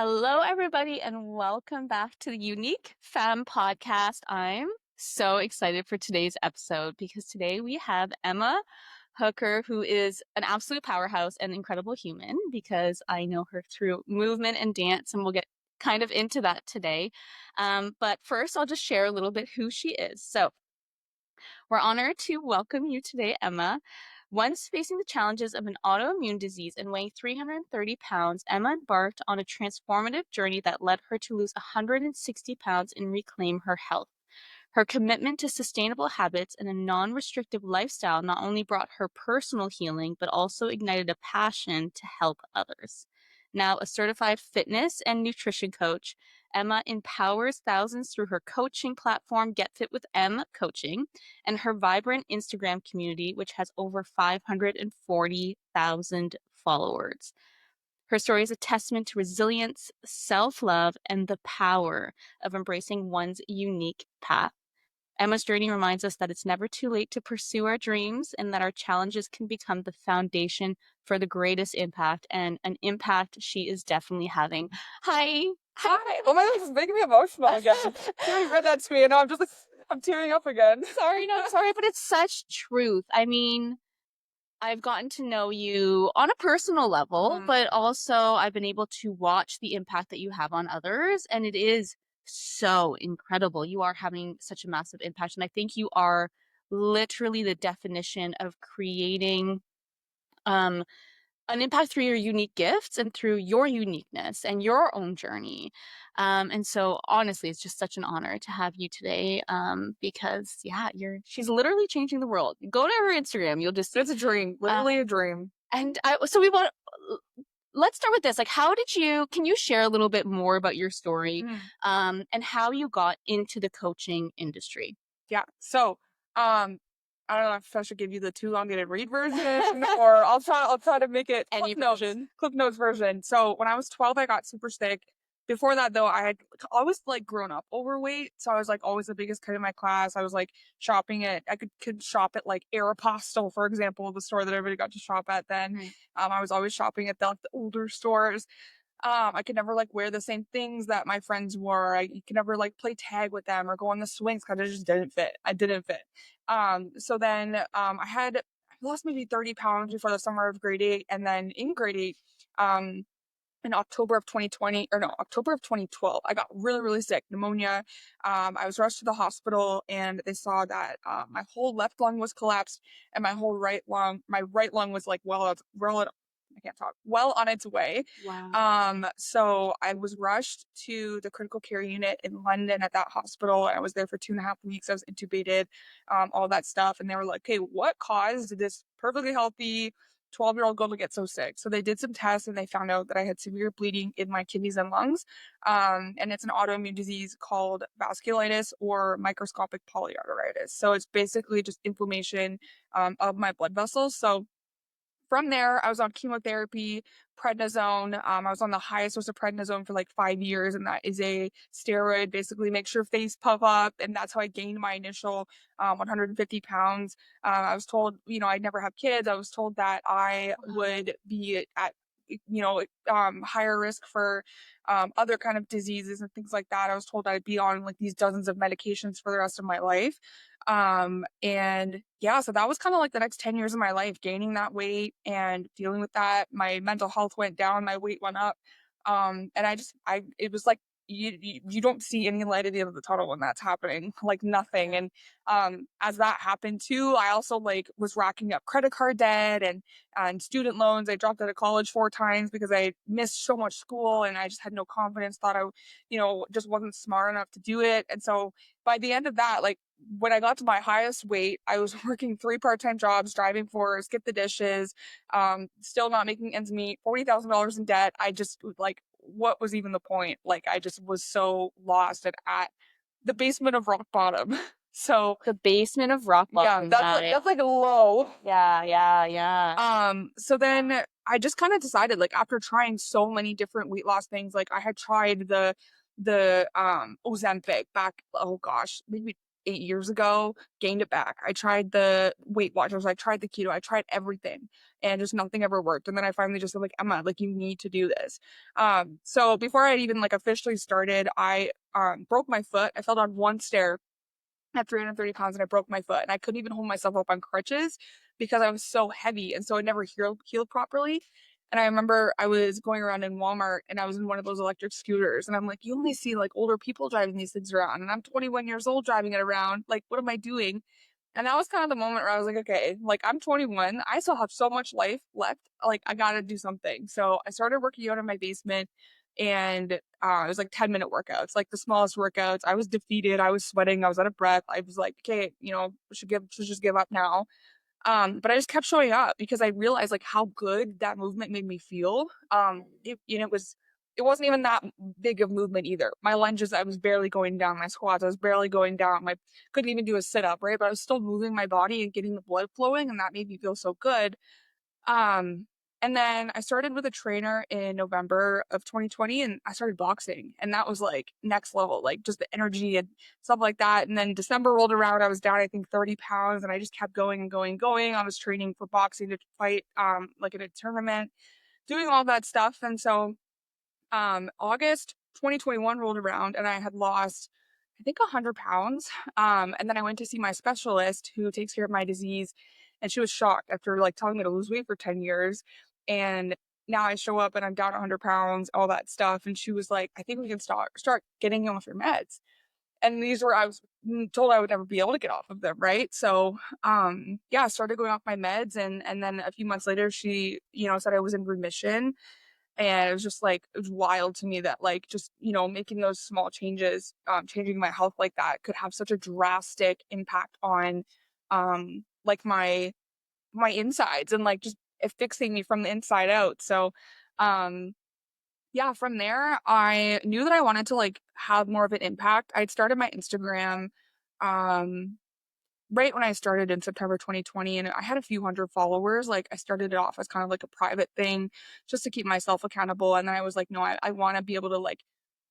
Hello, everybody, and welcome back to the UNIQUEfemme Podcast. I'm so excited for today's episode because today we have Emma Hooker, who is an absolute powerhouse and incredible human because I know her through movement and dance, and we'll get kind of into that today. But first, I'll just share a little bit who she is. So we're honored to welcome you today, Emma. Once facing the challenges of an autoimmune disease and weighing 330 pounds, Emma embarked on a transformative journey that led her to lose 160 pounds and reclaim her health. Her commitment to sustainable habits and a non-restrictive lifestyle not only brought her personal healing, but also ignited a passion to help others. Now a certified fitness and nutrition coach, Emma empowers thousands through her coaching platform, Get Fit with M Coaching, and her vibrant Instagram community, which has over 540,000 followers. Her story is a testament to resilience, self-love, and the power of embracing one's unique path. Emma's journey reminds us that it's never too late to pursue our dreams and that our challenges can become the foundation for the greatest impact, and an impact she is definitely having. Hi. Hi. Oh my God, this is making me emotional again. You read that to me and I'm just like, I'm tearing up again. Sorry, but it's such truth. I mean, I've gotten to know you on a personal level, but also I've been able to watch the impact that you have on others, and it is so incredible. You are having such a massive impact, and I think you are literally the definition of creating an impact through your unique gifts and through your uniqueness and your own journey. And so honestly, it's just such an honor to have you today, because she's literally changing the world. Go to her Instagram, you'll just see. It's a dream, literally a dream. And let's start with this. Like, can you share a little bit more about your story, and how you got into the coaching industry? Yeah. So, I don't know if I should give you the too elongated read version or I'll try to make it Any Clip Notes version. So when I was 12, I got super sick. Before that though, I had always like grown up overweight. So I was like always the biggest kid in my class. I was like I could shop at like Aeropostale, for example, the store that everybody got to shop at then. Right. I was always shopping at the older stores. I could never like wear the same things that my friends wore. I could never like play tag with them or go on the swings because I just didn't fit. I didn't fit. So then I lost maybe 30 pounds before the summer of grade 8. And then in grade 8, in October of 2012, I got really, really sick, pneumonia. I was rushed to the hospital and they saw that my whole left lung was collapsed and my right lung was like I can't talk, well on its way. Wow. So I was rushed to the critical care unit in London at that hospital. I was there for 2.5 weeks. I was intubated, all that stuff. And they were like, okay, what caused this perfectly healthy 12-year-old girl to get so sick? So they did some tests and they found out that I had severe bleeding in my kidneys and lungs. And it's an autoimmune disease called vasculitis or microscopic polyarteritis. So it's basically just inflammation of my blood vessels. So from there, I was on chemotherapy, prednisone. I was on the highest dose of prednisone for like 5 years, and that is a steroid, basically makes your face puff up, and that's how I gained my initial 150 pounds. I was told, I'd never have kids. I was told that I would be at higher risk for other kind of diseases and things like that. I was told I'd be on like these dozens of medications for the rest of my life. And yeah, so that was kind of like the next 10 years of my life, gaining that weight and dealing with that. My mental health went down, my weight went up. And it was like, you don't see any light at the end of the tunnel when that's happening, like nothing. And as that happened too, I also like was racking up credit card debt and student loans. I dropped out of college 4 times because I missed so much school and I just had no confidence, thought I just wasn't smart enough to do it. And so by the end of that, like when I got to my highest weight, I was working 3 part-time jobs, driving for skip the dishes, still not making ends meet, $40,000 in debt. I just like, what was even the point? Like, I just was so lost and at the basement of rock bottom. So The basement of rock bottom. yeah, that's like a low. Yeah. So then I just kind of decided, like, after trying so many different weight loss things, like I had tried the Ozempic back, oh gosh, maybe 8 years ago, gained it back. I tried the Weight Watchers, I tried the keto, I tried everything, and just nothing ever worked. And then I finally just said, like, Emma, like, you need to do this. So before I even like officially started, I broke my foot. I fell down one stair at 330 pounds and I broke my foot, and I couldn't even hold myself up on crutches because I was so heavy, and so it never healed properly. And I remember I was going around in Walmart and I was in one of those electric scooters, and I'm like, you only see like older people driving these things around, and I'm 21 years old driving it around. Like, what am I doing? And that was kind of the moment where I was like, okay, like, I'm 21. I still have so much life left. Like, I gotta do something. So I started working out in my basement, and it was like 10-minute workouts, like the smallest workouts. I was defeated. I was sweating. I was out of breath. I was like, okay, should just give up now. But I just kept showing up because I realized like how good that movement made me feel. It wasn't even that big of movement either. My lunges, I was barely going down. My squats, I was barely going down. I couldn't even do a sit up, right? But I was still moving my body and getting the blood flowing, and that made me feel so good. Um, and then I started with a trainer in November of 2020, and I started boxing, and that was like next level, like just the energy and stuff like that. And then December rolled around, I was down, I think 30 pounds, and I just kept going and going and going. I was training for boxing to fight, like in a tournament, doing all that stuff. And so August 2021 rolled around and I had lost, I think, 100 pounds. And then I went to see my specialist who takes care of my disease. And she was shocked after like telling me to lose weight for 10 years. And now I show up and I'm down 100 pounds, all that stuff. And she was like, I think we can start getting you off your meds. And these were, I was told I would never be able to get off of them, right? So, yeah, I started going off my meds. And then a few months later, she, said I was in remission. And it was just like, it was wild to me that like just, making those small changes, changing my health like that could have such a drastic impact on like my insides, and like just fixing me from the inside out. So yeah, from there I knew that I wanted to like have more of an impact. I'd started my Instagram um right when I started in September 2020, and I had a few hundred followers. Like, I started it off as kind of like a private thing just to keep myself accountable. And then I was like, no, I want to be able to like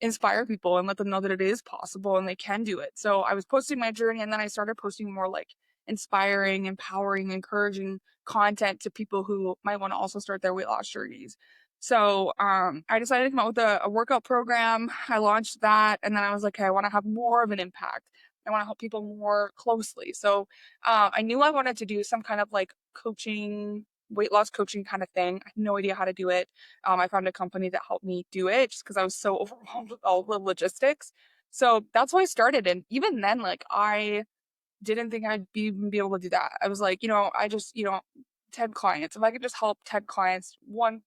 inspire people and let them know that it is possible and they can do it. So I was posting my journey, and then I started posting more like inspiring, empowering, encouraging content to people who might want to also start their weight loss journeys. So I decided to come out with a workout program. I launched that, and then I was like, okay, I want to have more of an impact. I want to help people more closely. So I knew I wanted to do some kind of like coaching, weight loss coaching kind of thing. I had no idea how to do it. I found a company that helped me do it just because I was so overwhelmed with all the logistics. So that's why I started. And even then, like, I didn't think I'd even be able to do that. I was like, I just, 10 clients. If I could just help 10 clients, one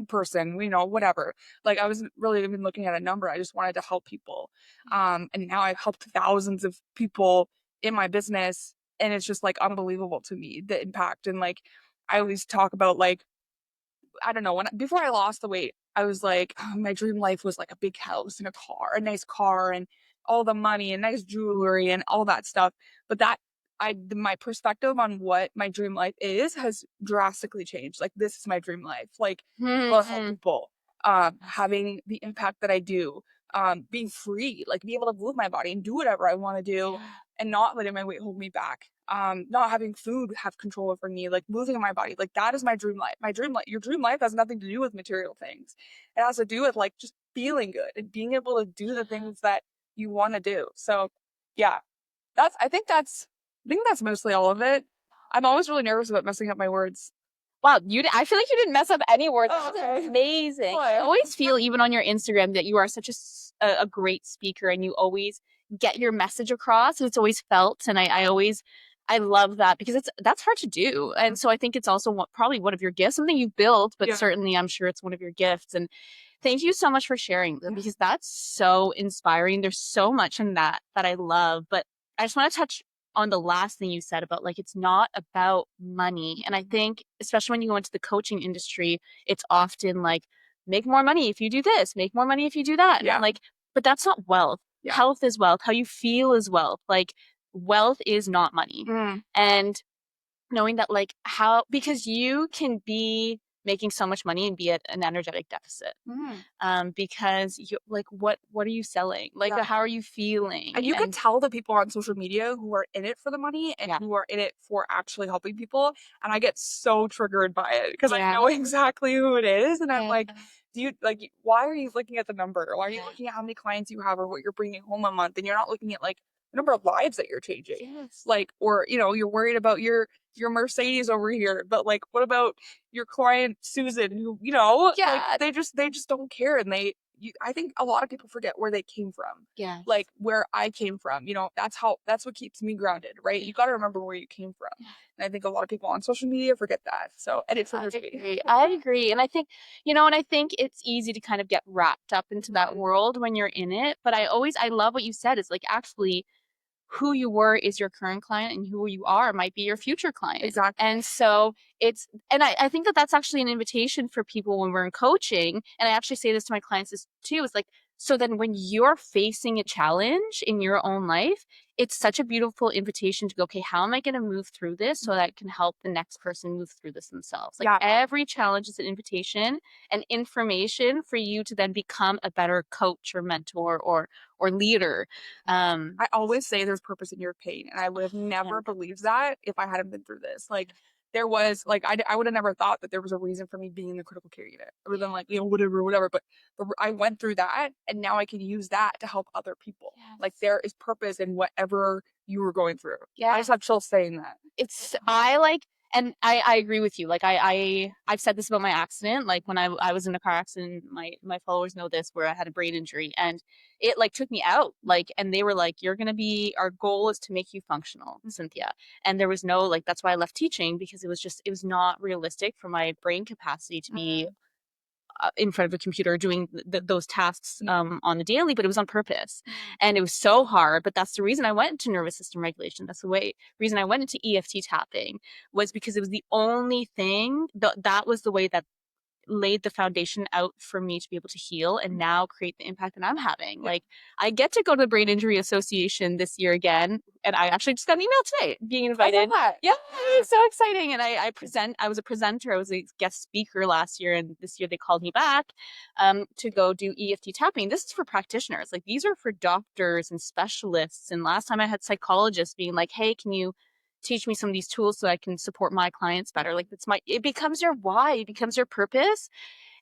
person, whatever. Like, I wasn't really even looking at a number. I just wanted to help people. And now I've helped thousands of people in my business, and it's just like unbelievable to me, the impact. And like, I always talk about like, I don't know, before I lost the weight, I was like, oh, my dream life was like a big house and a nice car and all the money and nice jewelry and all that stuff. But my perspective on what my dream life is has drastically changed. Like, this is my dream life. Like, being able to help people, having the impact that I do, being free, like being able to move my body and do whatever I want to do and not letting my weight hold me back. Not having food have control over me, like moving my body. Like, that is my dream life. My dream life, your dream life has nothing to do with material things. It has to do with like just feeling good and being able to do the things that you want to do. So yeah, I think that's mostly all of it. I'm always really nervous about messing up my words. Wow, I feel like you didn't mess up any words. Oh, okay. Amazing. Why? I always feel, even on your Instagram, that you are such a great speaker, and you always get your message across, and it's always felt. And I love that, because that's hard to do. And so I think it's also probably one of your gifts, something you've built, but certainly I'm sure it's one of your gifts. And thank you so much for sharing them, because that's so inspiring. There's so much in that I love. But I just want to touch on the last thing you said about like, it's not about money. And I think, especially when you go into the coaching industry, it's often like, make more money if you do this, make more money if you do that. Yeah. And like, but that's not wealth. Yeah. Health is wealth. How you feel is wealth. Like, wealth is not money. And knowing that, like, because you can be making so much money and be at an energetic deficit. Because you like, what are you selling? Like, how are you feeling? And you can tell the people on social media who are in it for the money and who are in it for actually helping people. And I get so triggered by it because I know exactly who it is. And I'm like, why are you looking at the number? Why are you looking at how many clients you have or what you're bringing home a month? And you're not looking at like the number of lives that you're changing. Like, or, you're worried about your Mercedes over here, but like, what about your client Susan, who, like they just don't care. And I think a lot of people forget where they came from. Like where I came from, that's what keeps me grounded, right? You got to remember where you came from. And I think a lot of people on social media forget that. So, and it's I agree. And I think, and I think it's easy to kind of get wrapped up into that world when you're in it. But I love what you said. It's like, actually, who you were is your current client, and who you are might be your future client. Exactly. And so I think that that's actually an invitation for people when we're in coaching. And I actually say this to my clients too. It's like, so then when you're facing a challenge in your own life, it's such a beautiful invitation to go, okay, how am I going to move through this so that I can help the next person move through this themselves? Like every challenge is an invitation and information for you to then become a better coach or mentor or leader. I always say there's purpose in your pain, and I would have never believed that if I hadn't been through this. Like there was, like, I would have never thought that there was a reason for me being in the critical care unit. I would have been like, whatever. But I went through that, and now I can use that to help other people. Like there is purpose in whatever you were going through. I just have chills saying that. And I agree with you. Like I've said this about my accident. Like when I was in a car accident, my followers know this, where I had a brain injury, and it like took me out. Like, and they were like, our goal is to make you functional, Cynthia. And there was no, like, that's why I left teaching, because it was not realistic for my brain capacity to be in front of a computer doing those tasks on the daily, but it was on purpose. And it was so hard. But that's the reason I went into nervous system regulation. That's the reason I went into EFT tapping, was because it was the only thing that was the way that laid the foundation out for me to be able to heal and now create the impact that I'm having. Like, I get to go to the Brain Injury Association this year again, and I actually just got an email today being invited. I love that. Yeah, it's so exciting. And I was a presenter. I was a guest speaker last year, and this year they called me back to go do EFT tapping. This is for practitioners. Like, these are for doctors and specialists. And last time I had psychologists being like, hey, can you teach me some of these tools so I can support my clients better? Like, it becomes your why, it becomes your purpose.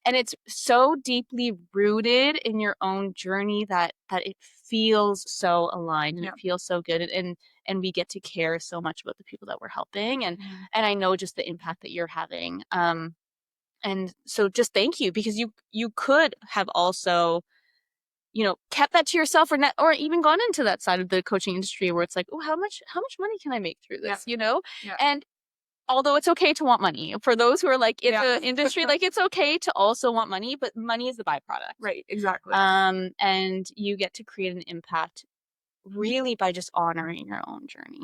And it's so deeply rooted in your own journey that it feels so aligned, and it feels so good. And we get to care so much about the people that we're helping. And I know just the impact that you're having. And so just thank you, because you could have also, kept that to yourself, or even gone into that side of the coaching industry where it's like, oh, how much money can I make through this? And although it's okay to want money, for those who are like in the industry, like, it's okay to also want money, but money is the byproduct. Right. Exactly. And you get to create an impact really by just honoring your own journey.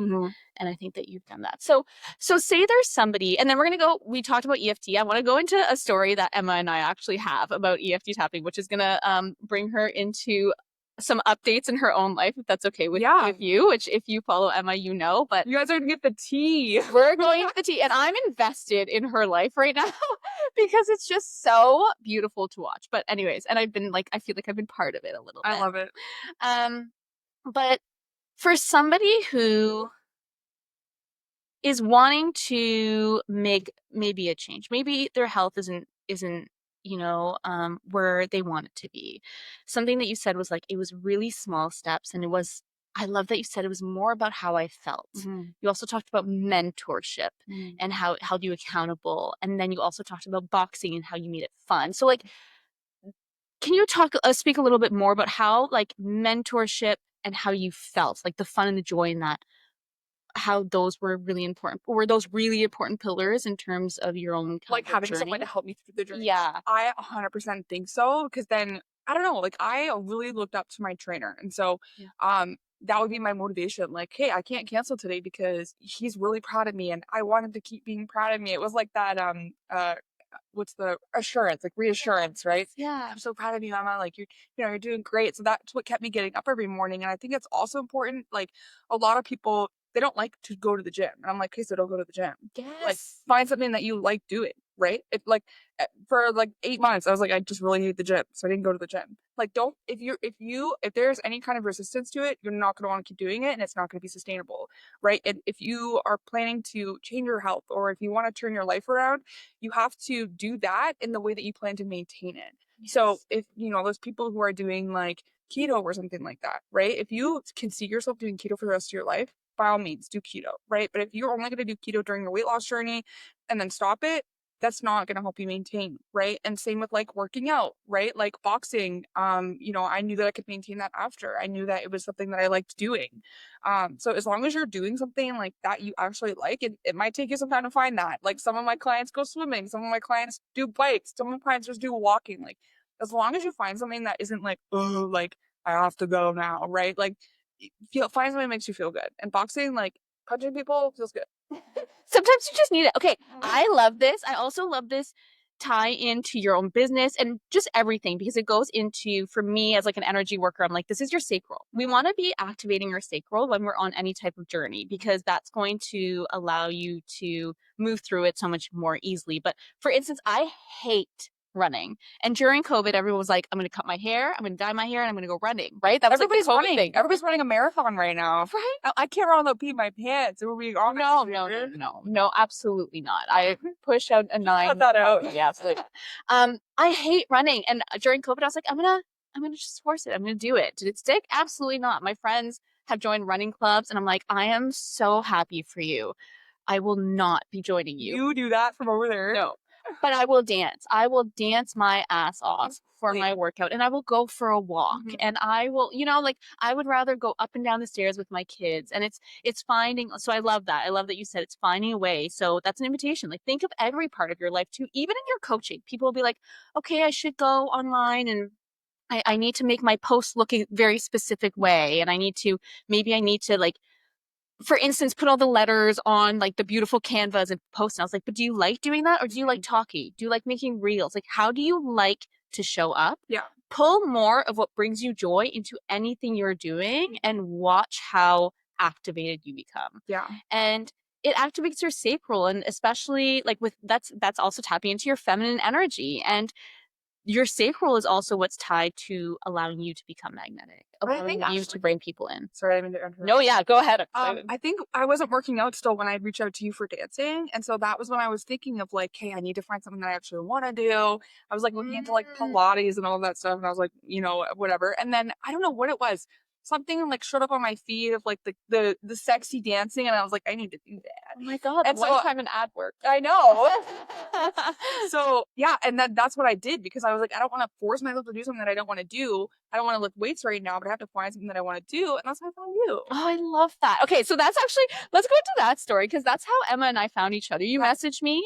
And I think that you've done that. So say there's somebody, and then we talked about EFT. I want to go into a story that Emma and I actually have about EFT tapping, which is going to bring her into some updates in her own life, if that's okay with you, which if you follow Emma, but you guys are going to get the tea. We're going to get the tea, and I'm invested in her life right now because it's just so beautiful to watch. But anyways, and I feel like I've been part of it a little bit. I love it. But for somebody who is wanting to make maybe a change, maybe their health isn't where they want it to be. Something that you said was like, it was really small steps, and I love that you said it was more about how I felt. You also talked about mentorship and how it held you accountable, and then you also talked about boxing and how you made it fun. So, like, can you speak a little bit more about how, like, mentorship and how you felt, like the fun and the joy in that, how those were really important? Were those really important pillars in terms of your own like having journey? someone to help me through the journey? Yeah. I 100% think so, because then, I don't know, like, I really looked up to my trainer, and so that would be my motivation. Like, hey, I can't cancel today because he's really proud of me, and I want him to keep being proud of me. It was like that what's the assurance, like reassurance, right? Yeah. I'm so proud of you, Emma. Like, you're doing great. So that's what kept me getting up every morning. And I think it's also important. Like, a lot of people, they don't like to go to the gym, and I'm like, okay, so don't go to the gym. Yes. Like, find something that you like doing. right? It like for like 8 months, I was like, I just really need the gym. So I didn't go to the gym. Like, don't, if there's any kind of resistance to it, you're not going to want to keep doing it and it's not going to be sustainable, right? And if you are planning to change your health or if you want to turn your life around, you have to do that in the way that you plan to maintain it. Yes. So if, those people who are doing like keto or something like that, right? If you can see yourself doing keto for the rest of your life, by all means, do keto, right? But if you're only going to do keto during your weight loss journey and then stop it, that's not going to help you maintain, right? And same with like working out, right? Like boxing, I knew that I could maintain that after. I knew that it was something that I liked doing. So as long as you're doing something like that you actually like, it might take you some time to find that. Like some of my clients go swimming, some of my clients do bikes, some of my clients just do walking. Like as long as you find something that isn't like, oh, like I have to go now, right? Like find something that makes you feel good. And boxing, like punching people feels good. Sometimes you just need it. Okay, I love this. I also love this tie into your own business and just everything because it goes into, for me as like an energy worker, I'm like, this is your sacral. We want to be activating your sacral when we're on any type of journey because that's going to allow you to move through it so much more easily. But for instance, I hate running. And during COVID, everyone was like, I'm going to cut my hair, I'm going to dye my hair, and I'm going to go running, right? That was Everybody's like the COVID running. thing. Everybody's running a marathon right now. Right? I can't run without peeing my pants. We're being honest. No, absolutely not. I push out a 9. Cut that out. Oh, yeah, absolutely. I hate running, and during COVID, I was like, I'm gonna just force it. I'm gonna do it. Did it stick? Absolutely not. My friends have joined running clubs, and I'm like, I am so happy for you. I will not be joining you. You do that from over there. No. But I will dance. I will dance my ass off for my workout and I will go for a walk and I will, like I would rather go up and down the stairs with my kids and it's finding, so I love that. I love that you said it's finding a way. So that's an invitation. Like think of every part of your life too, even in your coaching. People will be like, okay, I should go online and I need to make my post look a very specific way. And I need to like, for instance, put all the letters on like the beautiful canvas and post. And I was like, but do you like doing that? Or do you like talking? Do you like making reels? Like, how do you like to show up? Yeah. Pull more of what brings you joy into anything you're doing and watch how activated you become. Yeah. And it activates your sacral. And especially like that's also tapping into your feminine energy. And your sacral is also what's tied to allowing you to become magnetic, allowing you to bring people in. Sorry, I didn't interrupt. No, yeah, go ahead. I think I wasn't working out still when I reached out to you for dancing. And so that was when I was thinking of like, hey, I need to find something that I actually want to do. I was like looking into like Pilates and all of that stuff. And I was like, whatever. And then I don't know what it was. Something like showed up on my feed of like the sexy dancing. And I was like, I need to do that. Oh my God. And one time an ad work. I know. So yeah. And that's what I did because I was like, I don't want to force myself to do something that I don't want to do. I don't want to lift weights right now, but I have to find something that I want to do. And that's how I found you. Oh, I love that. Okay. So that's actually, let's go into that story because that's how Emma and I found each other. You messaged me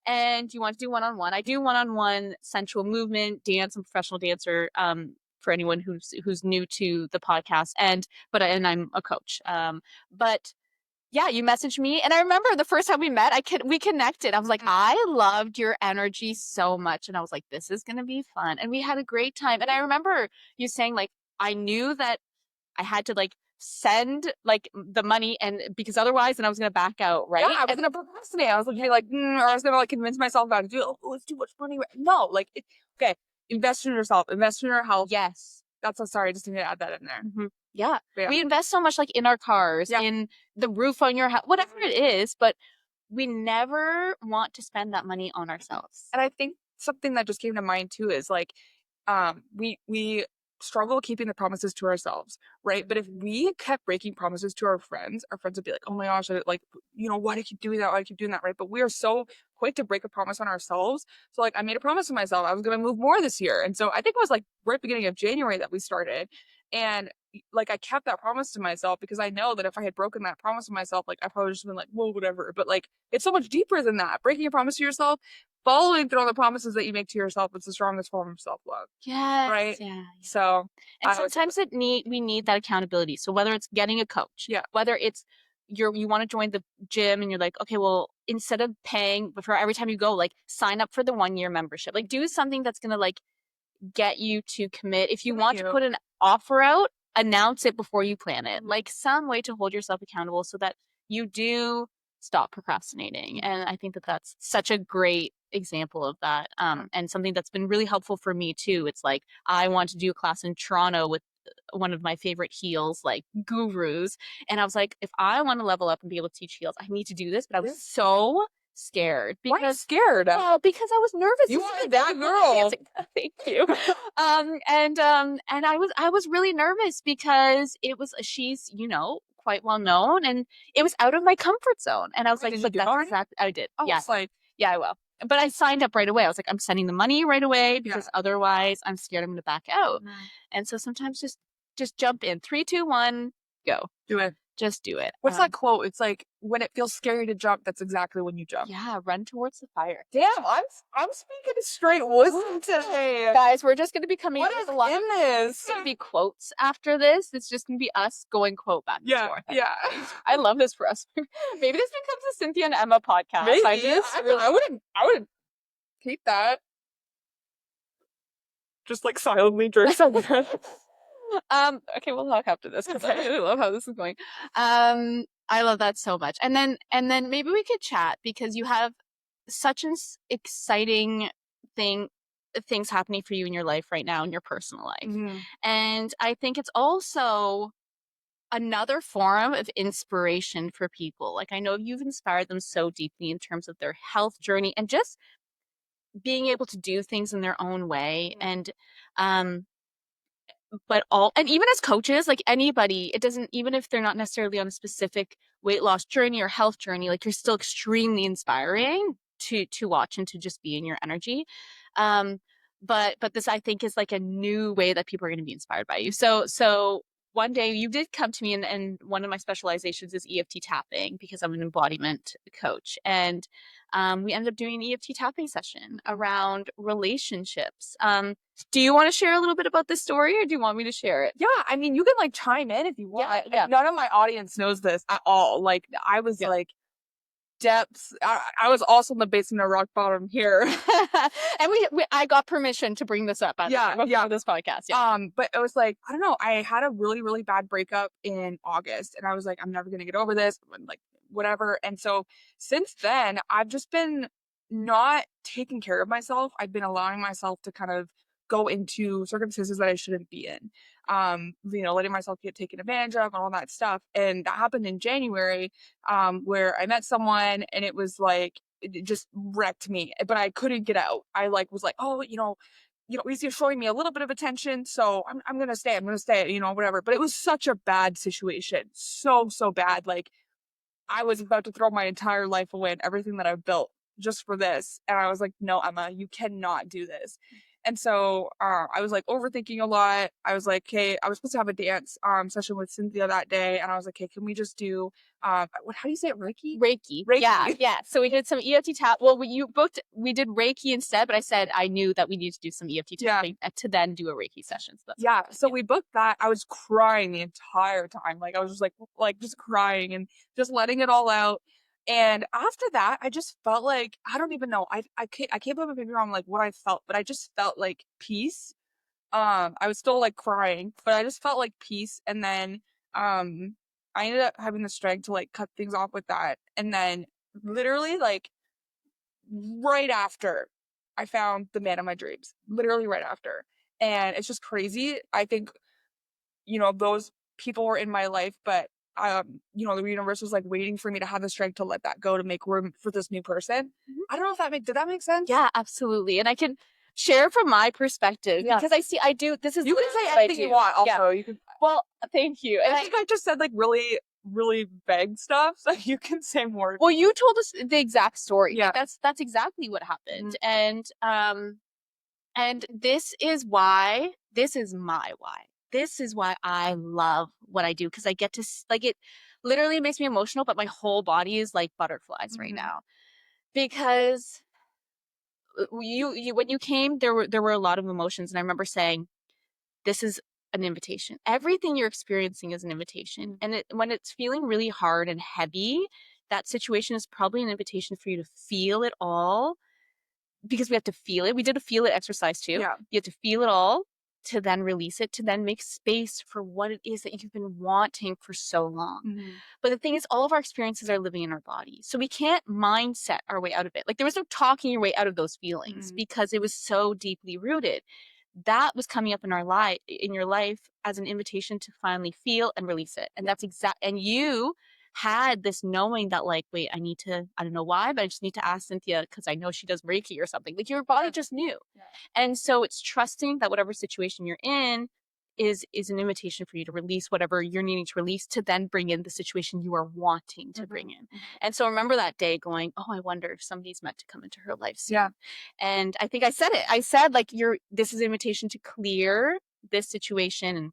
and you want to do one-on-one. I do one-on-one sensual movement, dance. I'm a professional dancer. For anyone who's new to the podcast and I'm a coach. But yeah, you messaged me and I remember the first time we met, we connected. I was like, I loved your energy so much. And I was like, this is going to be fun. And we had a great time. And I remember you saying like, I knew that I had to like send like the money and because otherwise then I was going to back out. Right. Yeah, I was going to procrastinate. I was like, or I was going to like convince myself not to do it. Oh, it's too much money. No, like, okay. Invest in yourself, invest in your health. Yes. Sorry, I just need to add that in there. Yeah. We invest so much like in our cars, in the roof on your house, whatever it is, but we never want to spend that money on ourselves. And I think something that just came to mind too is like, we struggle keeping the promises to ourselves, right? But if we kept breaking promises to our friends would be like, oh my gosh, why do you keep doing that? Why do you keep doing that? Right? But we are so quick to break a promise on ourselves. So like I made a promise to myself, I was going to move more this year. And so I think it was like right beginning of January that we started. And like I kept that promise to myself because I know that if I had broken that promise to myself, like I probably just been like, well, whatever. But like it's so much deeper than that. Breaking a promise to yourself, following through on the promises that you make to yourself is the strongest form of self-love. Yes. Right? Yeah. So and sometimes we need that accountability. So whether it's getting a coach, whether it's you want to join the gym and you're like, okay, well, instead of paying for every time you go, like sign up for the 1-year membership. Like do something that's gonna like get you to commit. If you want to put an offer out, announce it before you plan it. Like some way to hold yourself accountable so that you do stop procrastinating. And I think that that's such a great example of that. And something that's been really helpful for me too. It's like, I want to do a class in Toronto with one of my favorite heels, like gurus. And I was like, if I want to level up and be able to teach heels, I need to do this. But I was so scared Why because scared? well, because I was nervous. You are that girl. Thank you. And I was really nervous because she's, quite well known, and it was out of my comfort zone. And I was Wait, like, did you but do it that's already? exactly, I did. Oh, Yeah. it's like, Yeah, I will. But I signed up right away. I was like, I'm sending the money right away because Yeah. otherwise I'm scared I'm going to back out. Mhm. And so sometimes just jump in. 3, 2, 1, go. Do it. Just do it. What's that quote? It's like, when it feels scary to jump, that's exactly when you jump. Yeah, run towards the fire. Damn, I'm speaking straight wisdom today. Guys, we're just going to be coming What up is with a lot in of this? It's going to be quotes after this. It's just going to be us going quote back and Yeah, forth. yeah. I love this for us. Maybe this becomes a Cynthia and Emma podcast. Maybe. I I would keep that. Just like silently drink something. Okay, we'll talk after this because I really love how this is going. I love that so much. And then maybe we could chat because you have such an exciting things happening for you in your life right now, in your personal life. Mm-hmm. And I think it's also another form of inspiration for people. Like, I know you've inspired them so deeply in terms of their health journey and just being able to do things in their own way. And and even as coaches, like anybody, it doesn't, even if they're not necessarily on a specific weight loss journey or health journey, like, you're still extremely inspiring to watch and to just be in your energy. But this, I think, is like a new way that people are going to be inspired by you. So one day you did come to me, and one of my specializations is EFT tapping because I'm an embodiment coach. And we ended up doing an EFT tapping session around relationships. Do you want to share a little bit about this story, or do you want me to share it? Yeah, I mean, you can like chime in if you want. Yeah. None of my audience knows this at all. Like, I was like depths. I was also in the basement of rock bottom here. And I got permission to bring this up. Yeah. This podcast. Yeah. But it was like, I don't know. I had a really, really bad breakup in August, and I was like, I'm never gonna get over this. Like, whatever. And so since then, I've just been not taking care of myself. I've been allowing myself to kind of go into circumstances that I shouldn't be in. Letting myself get taken advantage of and all that stuff. And that happened in January, where I met someone, and it was like, it just wrecked me, but I couldn't get out. I was like, oh, he's showing me a little bit of attention, so I'm gonna stay, whatever. But it was such a bad situation. So bad. Like, I was about to throw my entire life away and everything that I've built just for this. And I was like, no, Emma, you cannot do this. And so I was like overthinking a lot. I was like, okay, I was supposed to have a dance session with Cynthia that day. And I was like, okay, can we just do, how do you say it? Reiki? Reiki. Yeah. So we did some EFT tap. Well, we did Reiki instead, but I said I knew that we needed to do some EFT tapping to then do a Reiki session. So so we booked that. I was crying the entire time. Like, I was just like just crying and just letting it all out. And after that, I just felt like, I don't even know. I can't put my finger on like what I felt, but I just felt like peace. I was still like crying, but I just felt like peace. And then I ended up having the strength to like cut things off with that. And then literally like right after, I found the man of my dreams. Literally right after. And it's just crazy. I think, those people were in my life, but the universe was like waiting for me to have the strength to let that go to make room for this new person. Mm-hmm. I don't know if did that make sense? Yeah, absolutely. And I can share from my perspective because I do. This is you can say anything you want. Also, you can. Well, thank you. And I think I just said like really, really vague stuff, so you can say more. Well, you told us the exact story. Yeah, that's exactly what happened. Mm-hmm. And this is my why. This is why I love what I do, because I get to it literally makes me emotional, but my whole body is like butterflies right now, because you when you came, there were a lot of emotions, and I remember saying, this is an invitation. Everything you're experiencing is an invitation, and when it's feeling really hard and heavy, that situation is probably an invitation for you to feel it all, because we have to feel it. We did a feel it exercise too. Yeah, you have to feel it all to then release it, to then make space for what it is that you've been wanting for so long. Mm-hmm. But the thing is, all of our experiences are living in our body. So we can't mindset our way out of it. Like there was no talking your way out of those feelings because it was so deeply rooted. That was coming up in your life as an invitation to finally feel and release it. And that's and you had this knowing that like, wait, I don't know why, but I just need to ask Cynthia because I know she does Reiki or something. Like your body just knew. Yeah. And so it's trusting that whatever situation you're in is an invitation for you to release whatever you're needing to release to then bring in the situation you are wanting to bring in. And so remember that day going, oh, I wonder if somebody's meant to come into her life soon. Yeah. And I think I said it. I said like this is an invitation to clear this situation and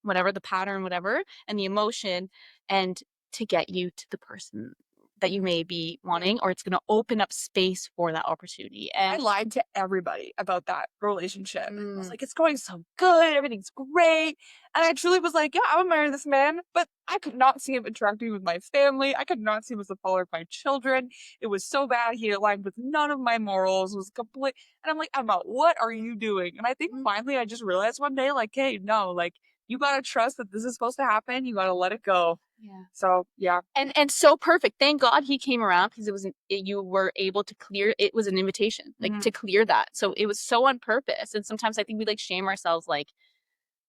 whatever the pattern, whatever, and the emotion, and to get you to the person that you may be wanting, or it's going to open up space for that opportunity. And I lied to everybody about that relationship. I was like, it's going so good. Everything's great. And I truly was like, yeah, I would marry this man. But I could not see him interacting with my family. I could not see him as the father of my children. It was so bad. He aligned with none of my morals. It was complete. And I'm like, Emma, what are you doing? And I think finally I just realized one day, like, hey, no, like, you got to trust that this is supposed to happen. You got to let it go. Yeah. So, yeah. And so perfect. Thank God he came around because you were able to clear, it was an invitation, like to clear that. So it was so on purpose. And sometimes I think we like shame ourselves, like,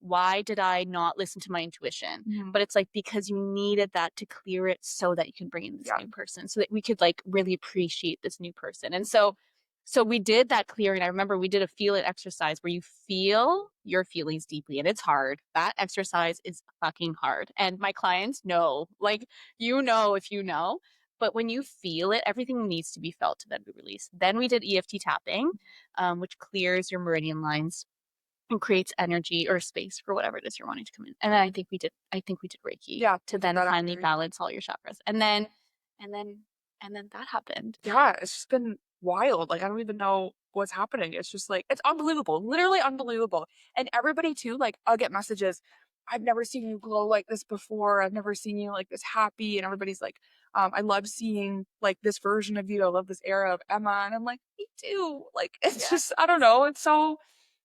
why did I not listen to my intuition? But it's like, because you needed that to clear it so that you can bring in this new person, so that we could like really appreciate this new person. And so we did that clearing. I remember we did a feel it exercise where you feel your feelings deeply, and it's hard. That exercise is fucking hard. And my clients know, like, if you know, but when you feel it, everything needs to be felt to then be released. Then we did EFT tapping, which clears your meridian lines and creates energy or space for whatever it is you're wanting to come in. And then I think we did Reiki to then finally balance all your chakras. And then that happened. Yeah, it's just been wild. Like, I don't even know what's happening. It's just like, it's unbelievable, literally unbelievable. And everybody too, like, I'll get messages, I've never seen you glow like this before. I've never seen you like this happy. And everybody's like, I love seeing like this version of you. I love this era of Emma. And I'm like, me too. Like, it's just, I don't know. It's so,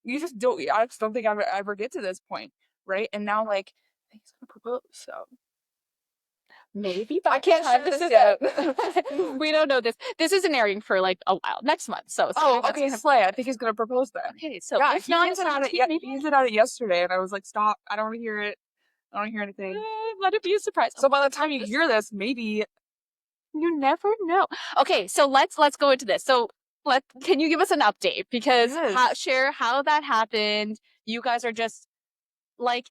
I just don't think I ever get to this point. Right. And now, like, he's gonna propose. So maybe I can't share this yet. We don't know this. This isn't airing for like a while. Next month. So okay, slay. I think he's gonna propose then. Okay, so yeah, if not, he hinted at it yesterday, and I was like, stop. I don't want to hear it. I don't want to hear anything. Let it be a surprise. So by the time you hear this, maybe you never know. Okay, so let's go into this. So can you give us an update? Because share how that happened. You guys are just like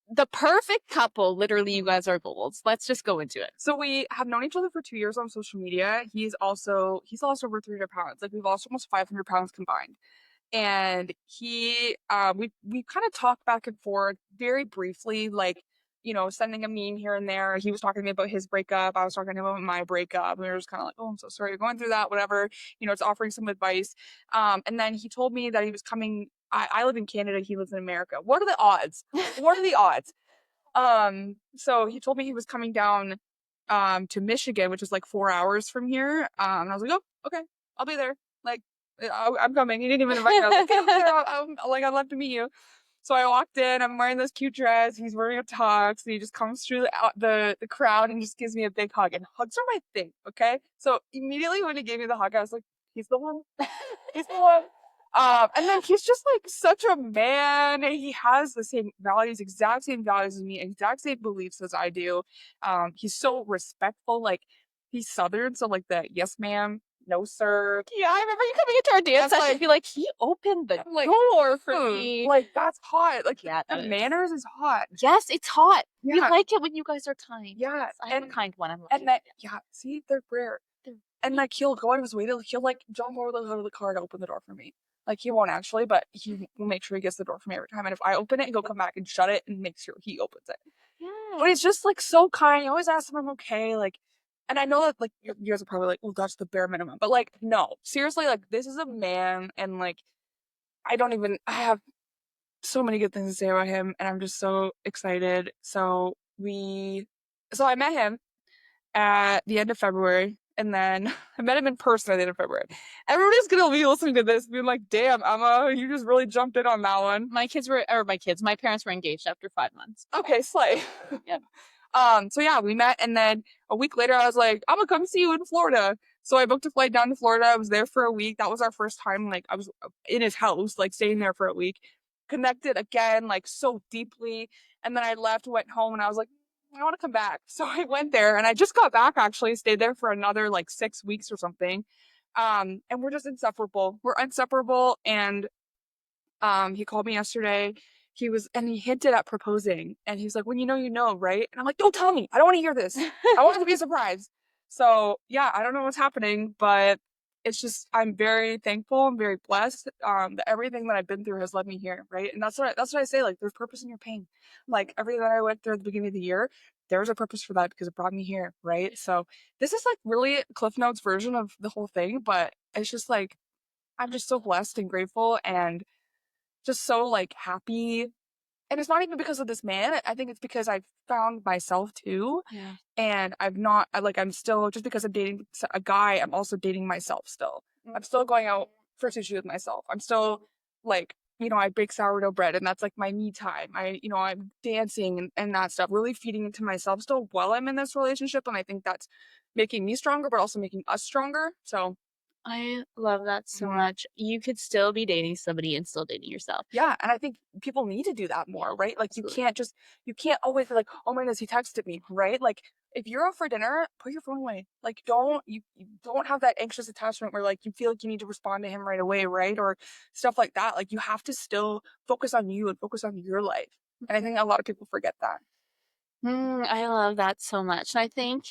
the perfect couple. Literally, you guys are goals. Let's just go into it. So we have known each other for 2 years on social media. He's lost over 300 pounds. Like, we've lost almost 500 pounds combined. And we kind of talked back and forth very briefly, like, sending a meme here and there. He was talking to me about his breakup. I was talking to him about my breakup. We were just kind of like, oh, I'm so sorry you're going through that, whatever, it's offering some advice. And then he told me that he was coming. I live in Canada. He lives in America. What are the odds? What are the odds? So he told me he was coming down to Michigan, which is like 4 hours from here. And I was like, oh, okay, I'll be there. Like, I'm coming. He didn't even invite me. I was like, okay, I'd love to meet you. So I walked in. I'm wearing this cute dress. He's wearing a tux. And he just comes through the crowd and just gives me a big hug. And hugs are my thing, okay? So immediately when he gave me the hug, I was like, he's the one. He's the one. And then he's just like such a man. He has the same values, exact same values as me, exact same beliefs as I do. He's so respectful. Like, he's Southern, so like the yes ma'am, no sir. Yeah, I remember you coming into our dance session and be like, he opened the door for me. Like, that's hot. Like, the manners is hot. Yes, it's hot. Yeah. We like it when you guys are kind. Yeah. I'm a kind one. See, they're rare. And like, he'll go out of his way to, he'll like jump over the car to open the door for me. Like, he won't actually, but he will make sure he gets the door for me every time. And if I open it, he'll come back and shut it and make sure he opens it. Yeah. But he's just like so kind. He always asks if I'm okay. Like, and I know that like you guys are probably like, well, that's the bare minimum. But like, no, seriously, like, this is a man, and like, I have so many good things to say about him, and I'm just so excited. So I met him at the end of February. And then I met him in person at the end of February. Everybody's going to be listening to this being like, damn, Emma, you just really jumped in on that one. My parents were engaged after 5 months. Okay, slay. Yeah. So yeah, we met, and then a week later I was like, I'm gonna come see you in Florida. So I booked a flight down to Florida. I was there for a week. That was our first time, like I was in his house, like staying there for a week. Connected again, like so deeply. And then I left, went home, and I was like, I want to come back. So I went there, and I just got back actually, stayed there for another like 6 weeks or something. And we're just inseparable. We're inseparable, and he called me yesterday. He hinted at proposing, and he's like, when you know, right? And I'm like, don't tell me. I don't want to hear this. I want it to be a surprise. So yeah, I don't know what's happening, but it's just, I'm very thankful. I'm very blessed. That everything that I've been through has led me here. Right. And that's what I say. Like, there's purpose in your pain. Like everything that I went through at the beginning of the year, there's a purpose for that because it brought me here. Right. So this is like really Cliff Notes version of the whole thing, but it's just like, I'm just so blessed and grateful and just so like happy. And it's not even because of this man. I think it's because I've found myself too. Yeah. And I'm still, just because I'm dating a guy, I'm also dating myself still. I'm still going out for sushi with myself. I'm still like, I bake sourdough bread, and that's like my me time. I'm dancing and that stuff, really feeding into myself still while I'm in this relationship. And I think that's making me stronger, but also making us stronger. So I love that so much. You could still be dating somebody and still dating yourself. yeah, and I think people need to do that more, right? Like Absolutely. you can't always be like, oh my goodness, he texted me, right? Like if you're out for dinner, put your phone away. Like you don't have that anxious attachment where like you feel like you need to respond to him right away, right? Or stuff like that. Like you have to still focus on you and focus on your life. And I think a lot of people forget that. I love that so much. And I think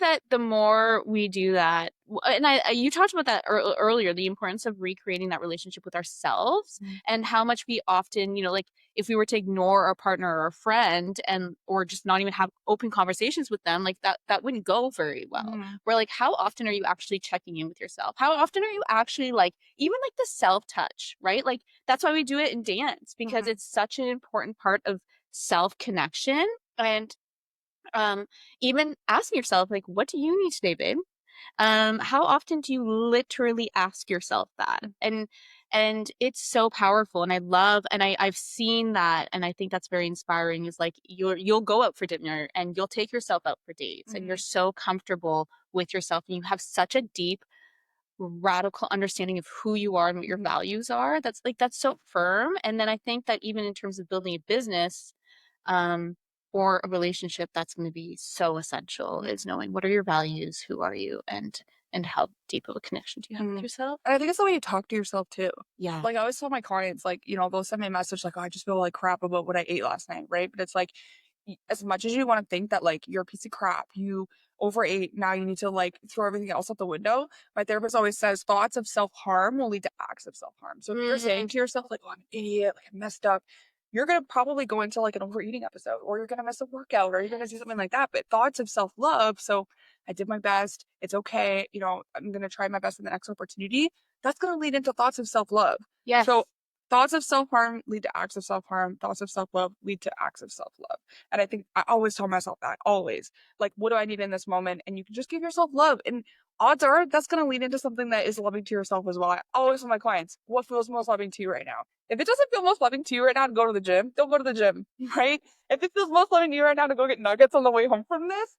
that the more we do that, and you talked about that earlier, the importance of recreating that relationship with ourselves, and how much we often, like if we were to ignore our partner or a friend or just not even have open conversations with them, like that wouldn't go very well. Where like, how often are you actually checking in with yourself? How often are you actually like, even like the self-touch, right? Like that's why we do it in dance, because it's such an important part of self-connection. And even asking yourself, like, what do you need today, babe? How often do you literally ask yourself that? And it's so powerful. And I've seen that, and I think that's very inspiring, is like you'll go out for dinner and you'll take yourself out for dates, and you're so comfortable with yourself, and you have such a deep, radical understanding of who you are and what your values are. That's so firm. And then I think that even in terms of building a business, um, or a relationship, that's going to be so essential, is knowing what are your values, who are you, and how deep of a connection do you have with yourself. And I think it's the way you talk to yourself too. Yeah. Like I always tell my clients, like, they'll send me a message like, oh, I just feel like crap about what I ate last night, right? But it's like, as much as you want to think that like you're a piece of crap, you overate, now you need to like throw everything else out the window. My therapist always says thoughts of self-harm will lead to acts of self-harm. So if you're saying to yourself like, oh, I'm an idiot, like I messed up, you're going to probably go into like an overeating episode, or you're going to miss a workout, or you're going to do something like that. But thoughts of self-love, so I did my best, it's okay, I'm going to try my best in the next opportunity, that's going to lead into thoughts of self-love. Yes. So thoughts of self-harm lead to acts of self-harm. Thoughts of self-love lead to acts of self-love. And I think I always tell myself that, always. Like, what do I need in this moment? And you can just give yourself love. And odds are that's going to lead into something that is loving to yourself as well. I always tell my clients, what feels most loving to you right now? If it doesn't feel most loving to you right now to go to the gym, don't go to the gym, right? If it feels most loving to you right now to go get nuggets on the way home from this,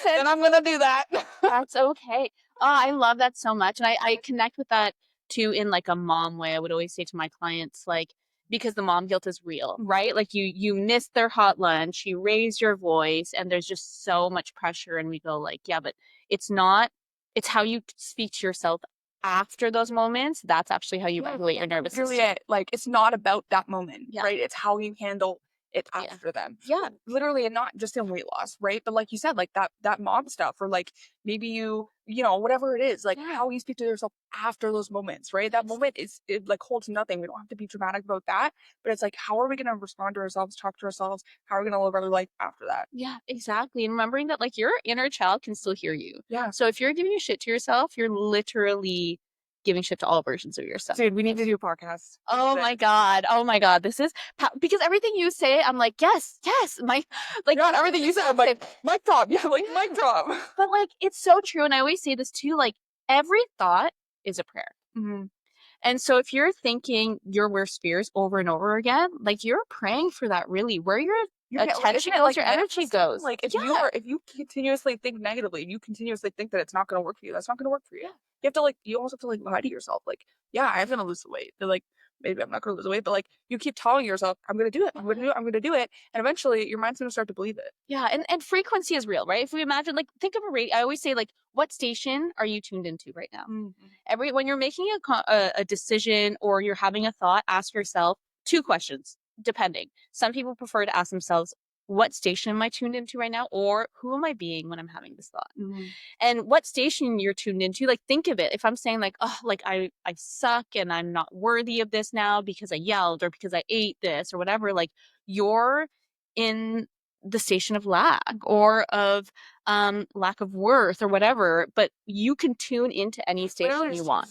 then I'm going to do that. That's okay. Oh, I love that so much. And I connect with that too in like a mom way. I would always say to my clients, like, because the mom guilt is real, right? Like you missed their hot lunch, you raised your voice, and there's just so much pressure. And we go like, yeah, but it's how you speak to yourself after those moments. That's actually how you regulate your nervous system. Really, like it's not about that moment, Yeah. right? It's how you handle it after them. Yeah, literally, and not just in weight loss, right? But like you said, like that mom stuff, or like maybe whatever it is, like how you speak to yourself after those moments, right? That moment it like holds nothing. We don't have to be dramatic about that, but it's like, how are we going to respond to ourselves, talk to ourselves? How are we going to live our life after that? Yeah, exactly. And remembering that like your inner child can still hear you. Yeah. So if you're giving shit to yourself, you're literally giving shit to all versions of yourself. Dude, we need to do a podcast. Oh my God. Oh my God. This is because everything you say, I'm like, yes, like God, everything you said, I'm like, mic drop. Yeah, like mic drop. But like, it's so true. And I always say this too, like every thought is a prayer. Mm-hmm. And so if you're thinking your worst fears over and over again, like you're praying for that really, where your attention goes, your energy goes. Like if you continuously think negatively, you continuously think that it's not going to work for you, that's not going to work for you. You have to like, you also have to like lie to yourself. Like, yeah, I'm going to lose the weight. But like, maybe I'm not going to lose the weight, but like you keep telling yourself, I'm going to do it. I'm going to do it. I'm going to do it. And eventually your mind's going to start to believe it. Yeah. And frequency is real, right? If we imagine, like, think of a radio, I always say, like, what station are you tuned into right now? Mm-hmm. When you're making a decision or you're having a thought, ask yourself 2 questions, depending. Some people prefer to ask themselves, what station am I tuned into right now? Or who am I being when I'm having this thought? Mm-hmm. And what station you're tuned into, like, think of it. If I'm saying like, oh, like I suck and I'm not worthy of this now because I yelled or because I ate this or whatever, like you're in the station of lack or of lack of worth or whatever, but you can tune into any station you want.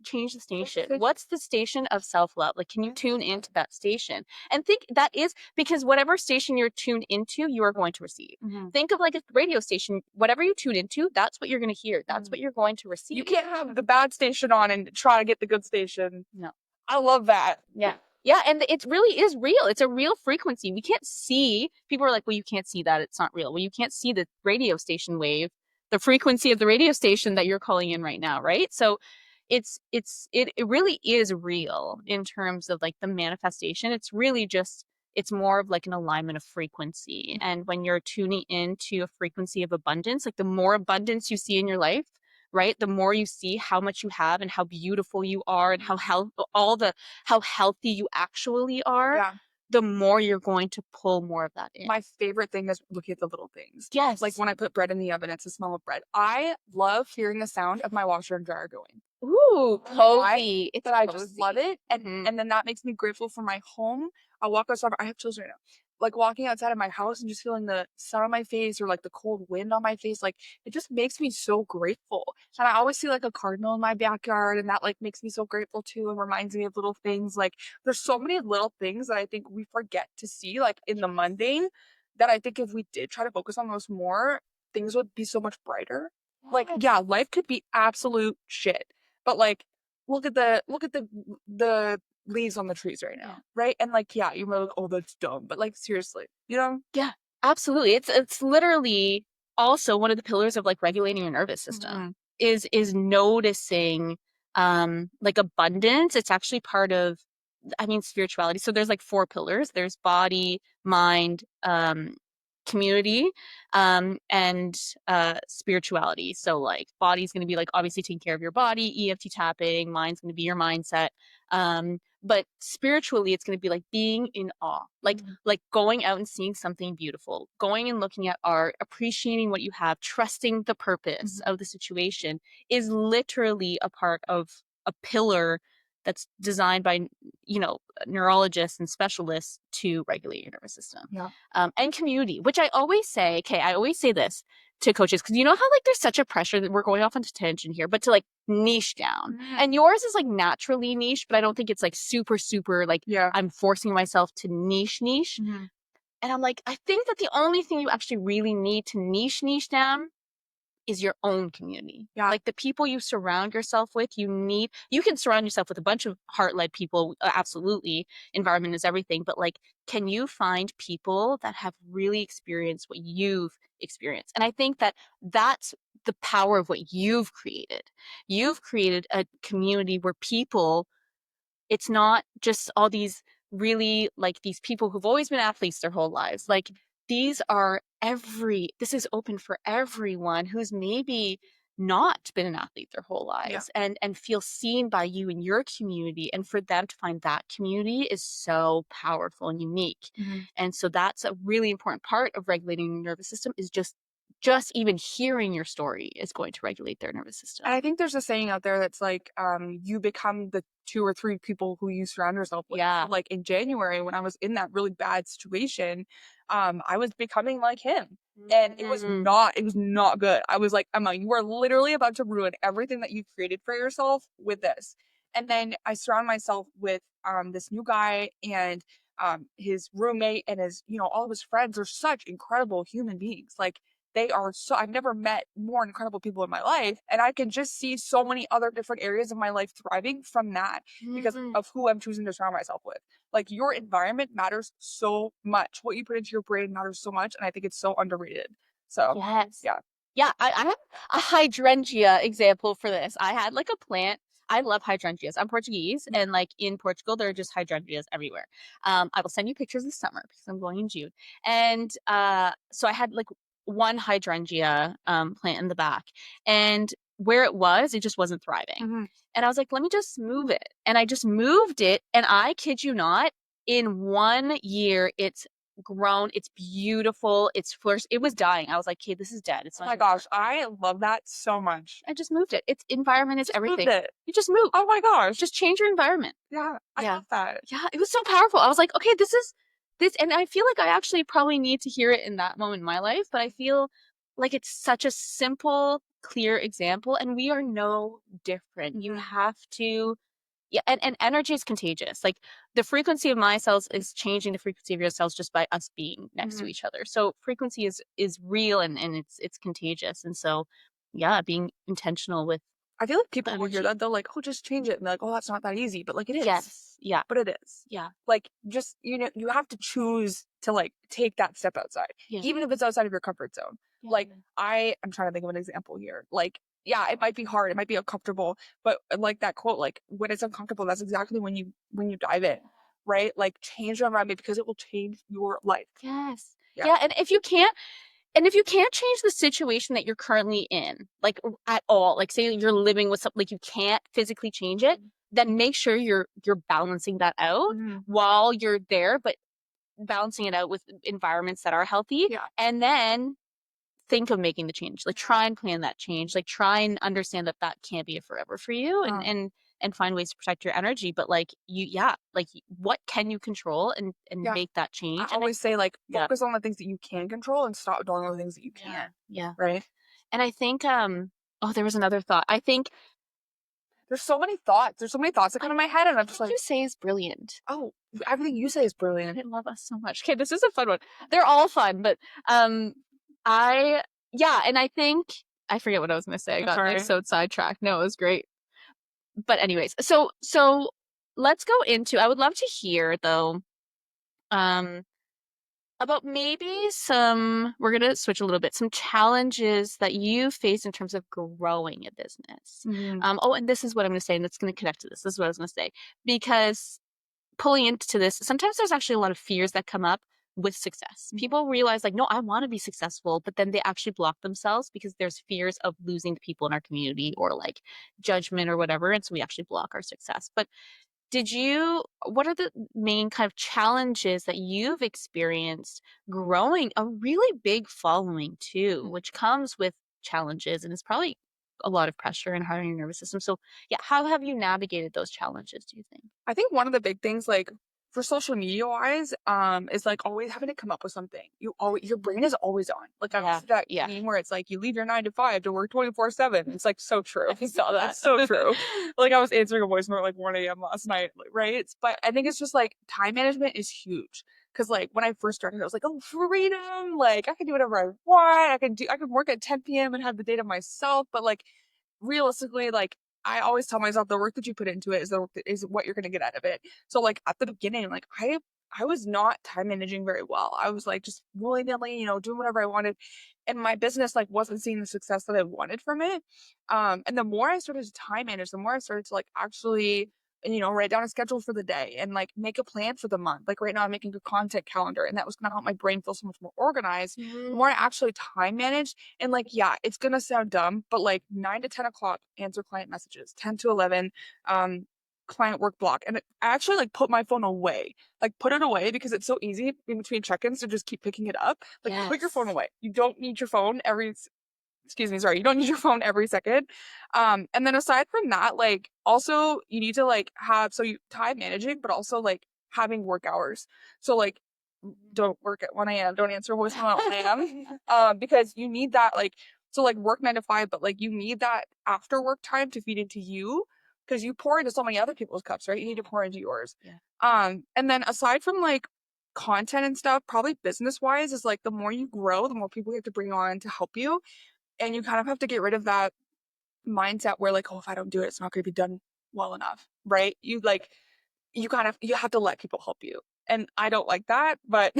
Change the station. What's the station of self-love? Like, can you tune into that station? And think that is because whatever station you're tuned into, you are going to receive. Mm-hmm. Think of like a radio station, whatever you tune into, that's what you're going to hear. That's what you're going to receive. You can't have the bad station on and try to get the good station. No. I love that. Yeah. Yeah, and it really is real. It's a real frequency. We can't see. People are like, well, you can't see that. It's not real. Well, you can't see the radio station wave, the frequency of the radio station that you're calling in right now, right? So it really is real in terms of like the manifestation. It's really just, it's more of like an alignment of frequency. And when you're tuning into a frequency of abundance, like the more abundance you see in your life, right? The more you see how much you have and how beautiful you are and how healthy you actually are, the more you're going to pull more of that in. My favorite thing is looking at the little things. Yes. Like when I put bread in the oven, it's the smell of bread. I love hearing the sound of my washer and dryer going. Ooh, cozy. I just love it. And then that makes me grateful for my home. I'll walk outside. I have children right now. Like walking outside of my house and just feeling the sun on my face or like the cold wind on my face, like it just makes me so grateful. And I always see like a cardinal in my backyard, and that like makes me so grateful too, and reminds me of little things. Like there's so many little things that I think we forget to see, like in the mundane, that I think if we did try to focus on those more, things would be so much brighter. Like, yeah, life could be absolute shit, but like look at the leaves on the trees right now, right? And like, yeah, you might like, oh, that's dumb, but like seriously, you know? Yeah, absolutely. It's literally also one of the pillars of like regulating your nervous system is noticing like abundance. It's actually part of, I mean, spirituality. So there's like 4 pillars. There's body, mind, community, and spirituality. So like body's going to be like obviously taking care of your body, EFT tapping, mind's going to be your mindset. But spiritually, it's going to be like being in awe, like going out and seeing something beautiful, going and looking at art, appreciating what you have, trusting the purpose of the situation is literally a part of a pillar that's designed by, you know, neurologists and specialists to regulate your nervous system. Yeah. And community, which I always say, I always say this to coaches, because you know how like there's such a pressure that we're going off onto tangent here, but to like niche down. And yours is like naturally niche, but I don't think it's like super like I'm forcing myself to niche. And I'm like, I think that the only thing you actually really need to niche down is your own community. Like the people you surround yourself with, you can surround yourself with a bunch of heart-led people. Absolutely. Environment is everything. But like, can you find people that have really experienced what you've experienced? And I think that that's the power of what you've created. You've created a community where people, it's not just all these really like these people who've always been athletes their whole lives. Like this is open for everyone who's maybe not been an athlete their whole lives and feel seen by you in your community. And for them to find that community is so powerful and unique. And so that's a really important part of regulating your nervous system is just just even hearing your story is going to regulate their nervous system. And I think there's a saying out there that's like, you become the 2 or 3 people who you surround yourself with. Yeah. So, like in January, when I was in that really bad situation, I was becoming like him. And it was not good. I was like, Emma, you are literally about to ruin everything that you've created for yourself with this. And then I surround myself with this new guy and his roommate and his, all of his friends are such incredible human beings. Like they are I've never met more incredible people in my life. And I can just see so many other different areas of my life thriving from that because of who I'm choosing to surround myself with. Like your environment matters so much. What you put into your brain matters so much. And I think it's so underrated. So, Yes. yeah. Yeah, I have a hydrangea example for this. I had like a plant. I love hydrangeas. I'm Portuguese, and like in Portugal, there are just hydrangeas everywhere. I will send you pictures this summer because I'm going in June. And so I had like one hydrangea plant in the back, and where it just wasn't thriving. Mhm. And I was like, let me just move it. And I just moved it, and I kid you not, in 1 year, it's grown. It's beautiful. It's flourished. It was dying. I was like, okay, this is dead. It's Oh not my gonna gosh, I love that so much. I just moved it. Its environment is Just everything. moved it. You just move. Oh my gosh. Just change your environment. Yeah, I Yeah. love that. Yeah. It was so powerful. I was like, okay, this, and I feel like I actually probably need to hear it in that moment in my life, but I feel like it's such a simple, clear example, and we are no different. You have to, yeah, and energy is contagious. Like the frequency of my cells is changing the frequency of your cells just by us being next to each other. So frequency is real and it's contagious. And so yeah, being intentional with I feel like people will hear energy. that, they'll like, oh, just change it. And they're like, oh, that's not that easy. But like it is. Yes. Yeah. But it is. Yeah. Like just, you have to choose to like take that step outside, Yeah. even if it's outside of your comfort zone. Yeah. Like I'm trying to think of an example here. Like, yeah, it might be hard, it might be uncomfortable, but like that quote, like when it's uncomfortable, that's exactly when you dive in, right? Like change your environment because it will change your life. Yes. Yeah. Yeah. And if you can't change the situation that you're currently in, like at all, like say you're living with something, like you can't physically change it, then make sure you're balancing that out while you're there, but balancing it out with environments that are healthy. Yeah. And then think of making the change. Like try and plan that change. Like try and understand that that can't be a forever for you, and find ways to protect your energy. But like like what can you control and Yeah. make that change? I always say like Yeah. focus on the things that you can control and stop dwelling on the things that you can't. Yeah. Right? And I think oh, there was another thought. I think There's so many thoughts. There's so many thoughts that come in my head, and I'm just what like, you say is brilliant. oh, everything you say is brilliant. I love us so much. Okay, this is a fun one. They're all fun, but and I think I forget what I was gonna say. I got like so sidetracked. No, it was great. But anyways, so let's go into, I would love to hear though, about maybe we're gonna switch a little bit, some challenges that you face in terms of growing a business. Oh, and this is what I'm gonna say, and it's gonna connect to this. This is what I was gonna say. Because pulling into this, sometimes there's actually a lot of fears that come up with success. People realize like, no, I want to be successful, but then they actually block themselves because there's fears of losing the people in our community or like judgment or whatever. And so we actually block our success. But what are the main kind of challenges that you've experienced growing a really big following too, which comes with challenges and it's probably a lot of pressure and hard on your nervous system. So yeah, how have you navigated those challenges, do you think? I think one of the big things, like for social media wise, is like always having to come up with something. Your brain is always on. Like I see that meme where it's like you leave your 9 to 5 to work 24/7. It's like so true. I saw that. It's so true. Like I was answering a voice note at like 1 a.m. last night, right? But I think it's just like time management is huge. Cause like when I first started, I was like, oh, freedom. Like I can do whatever I want. I could work at 10 p.m. and have the day to myself. But like realistically, like I always tell myself the work that you put into it is what you're gonna get out of it. So like at the beginning, like I was not time managing very well. I was like just willy-nilly, doing whatever I wanted. And my business like wasn't seeing the success that I wanted from it. And the more I started to time manage, the more I started to like actually, write down a schedule for the day and like make a plan for the month. Like right now I'm making a content calendar, and that was gonna help my brain feel so much more organized. The more I actually time managed, and like, yeah, it's gonna sound dumb, but like 9 to 10 o'clock, answer client messages, 10 to 11, client work block. And I actually like put my phone away, like put it away because it's so easy in between check-ins to just keep picking it up. Like put your phone Yes. away. You don't need your phone excuse me, sorry, you don't need your phone every second. And then aside from that, like also you need to like have, so you time managing, but also like having work hours. So like don't work at 1 a.m. Don't answer voicemail at 1 a.m. Because you need that like, so like work 9 to 5, but like you need that after work time to feed into you because you pour into so many other people's cups, right? You need to pour into yours. Yeah. And then aside from like content and stuff, probably business wise is like the more you grow, the more people you have to bring on to help you. And you kind of have to get rid of that mindset where like, oh, if I don't do it, it's not going to be done well enough, right? You like, you have to let people help you. And I don't like that, but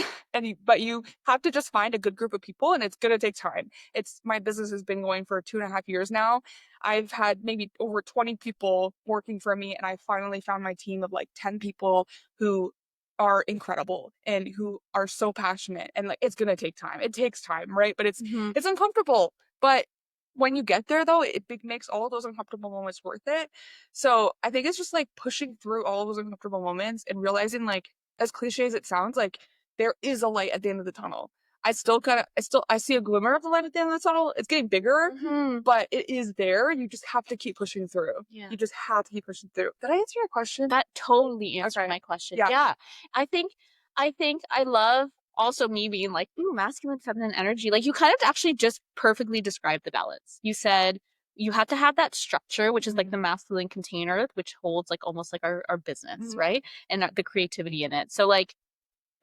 but you have to just find a good group of people, and it's gonna take time. It's my business has been going for 2.5 years now. I've had maybe over 20 people working for me, and I finally found my team of like 10 people who are incredible and who are so passionate. And like it's gonna take time. It takes time, right? But Hmm. it's uncomfortable. But when you get there though, makes all those uncomfortable moments worth it. So I think it's just like pushing through all those uncomfortable moments and realizing like, as cliche as it sounds, like there is a light at the end of the tunnel. I see a glimmer of the light at the end of the tunnel. It's getting bigger, Hmm. but it is there. You just have to keep pushing through. Yeah. You just have to keep pushing through. Did I answer your question? That totally answered Okay. my question. Yeah. Yeah. I think I love also me being like, ooh, masculine, feminine energy. Like you kind of actually just perfectly described the balance. You said you have to have that structure, which is like the masculine container, which holds like almost like our business, Mhm. right? And the creativity in it. So like,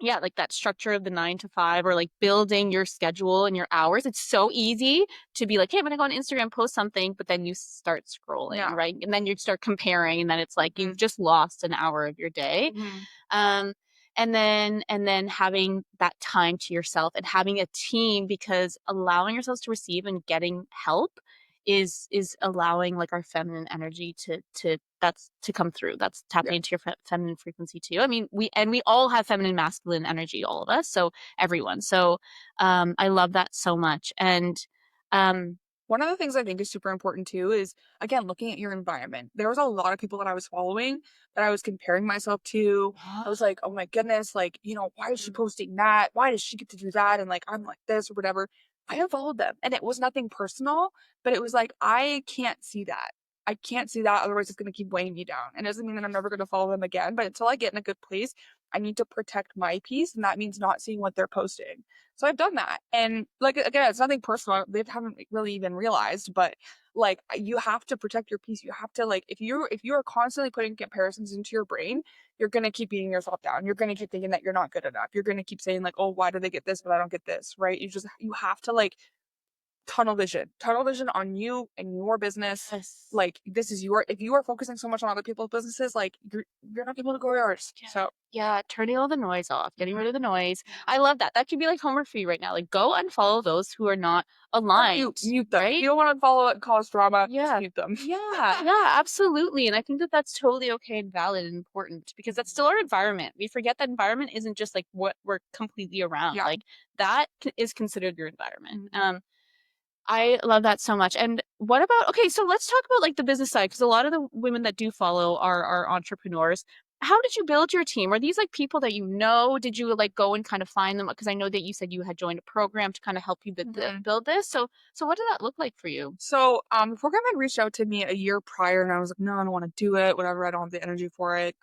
yeah, like that structure of the 9 to 5 or like building your schedule and your hours. It's so easy to be like, hey, I'm gonna go on Instagram, post something, but then you start scrolling, Yeah. right? And then you start comparing, and then it's like you've Mhm. just lost an hour of your day. Mhm. Um, and then having that time to yourself and having a team, because allowing yourselves to receive and getting help is allowing like our feminine energy to come through. That's Yeah. tapping into your feminine frequency too. I mean, we all have feminine masculine energy, all of us, so everyone. So I love that so much. And um One of the things I think is super important too is, again, looking at your environment. There was a lot of people that I was following that I was comparing myself to. I was like, oh my goodness, like, why is she posting that? Why does she get to do that? And like, I'm like this or whatever. I unfollowed them and it was nothing personal, but it was like, I can't see that. I can't see that. Otherwise, it's going to keep weighing me down. And it doesn't mean that I'm never going to follow them again. But until I get in a good place, I need to protect my peace. And that means not seeing what they're posting. So I've done that. And like again, it's nothing personal. They haven't really even realized, but like you have to protect your peace. You have to like if you are constantly putting comparisons into your brain, you're gonna keep beating yourself down. You're gonna keep thinking that you're not good enough. You're gonna keep saying like, oh, why do they get this but I don't get this? Right? You have to like tunnel vision on you and your business. yes. Like this is if you are focusing so much on other people's businesses, like you're not able to grow yours. Yeah. So Yeah, turning all the noise off, getting rid of the noise. I love that. That could be like homework for you right now. Like go unfollow those who are not or aligned, mute them. If right? you don't want to follow it and cause drama, just Yeah. mute them. Yeah, yeah, absolutely. And I think that that's totally okay and valid and important because that's still our environment. We forget that environment isn't just like what we're completely around. Yeah. Like that is considered your environment. Mhm. I love that so much. And what about, okay, so let's talk about like the business side, because a lot of the women that do follow are entrepreneurs. How did you build your team? Are these like people that you know? Did you like go and kind of find them? Because I know that you said you had joined a program to kind of help you Mhm. build this. So what did that look like for you? So, the program had reached out to me a year prior, and I was like, no, I don't want to do it. Whatever, I don't have the energy for it.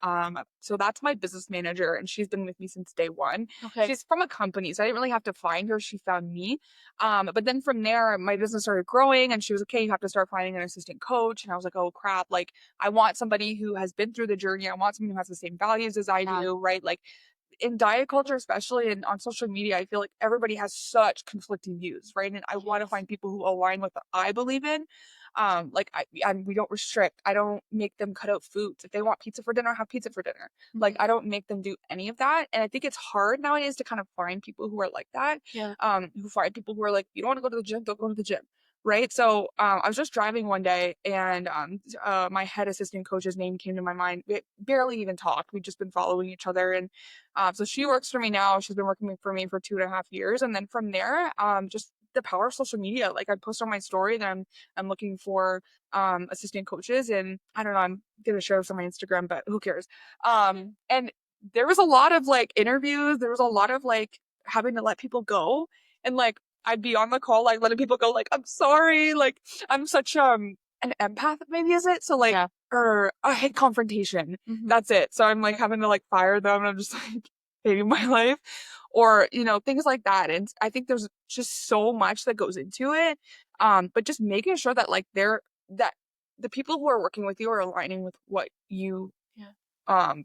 So that's my business manager, and she's been with me since day one. Okay. She's from a company, so I didn't really have to find her. She found me. But then from there, my business started growing, and she was like, okay, you have to start finding an assistant coach. And I was like, oh crap, like I want somebody who has been through the journey. I want someone who has the same values as I Yeah. do, right? Like in diet culture, especially and on social media, I feel like everybody has such conflicting views, right? And I want to Yes. find people who align with what I believe in. We don't restrict. I don't make them cut out foods. If they want pizza for dinner, have pizza for dinner. Like Mhm. I don't make them do any of that. And I think it's hard nowadays to kind of find people who are like that. Yeah. Who find people who are like, you don't want to go to the gym, don't go to the gym. Right. So I was just driving one day and my head assistant coach's name came to my mind. We barely even talked. We've just been following each other. And so she works for me now. She's been working for me for 2.5 years. And then from there, just the power of social media. Like I post on my story that I'm looking for assistant coaches, and I don't know, I'm gonna share this on my Instagram, but who cares? And there was a lot of like interviews, there was a lot of like having to let people go, and like I'd be on the call like letting people go, like I'm sorry, like I'm such an empath, maybe, is it? So like, Yeah. or I hate confrontation. That's it. So I'm like having to like fire them, and I'm just like hating my life, or things like that. And I think there's just so much that goes into it. But just making sure that like that the people who are working with you are aligning with what you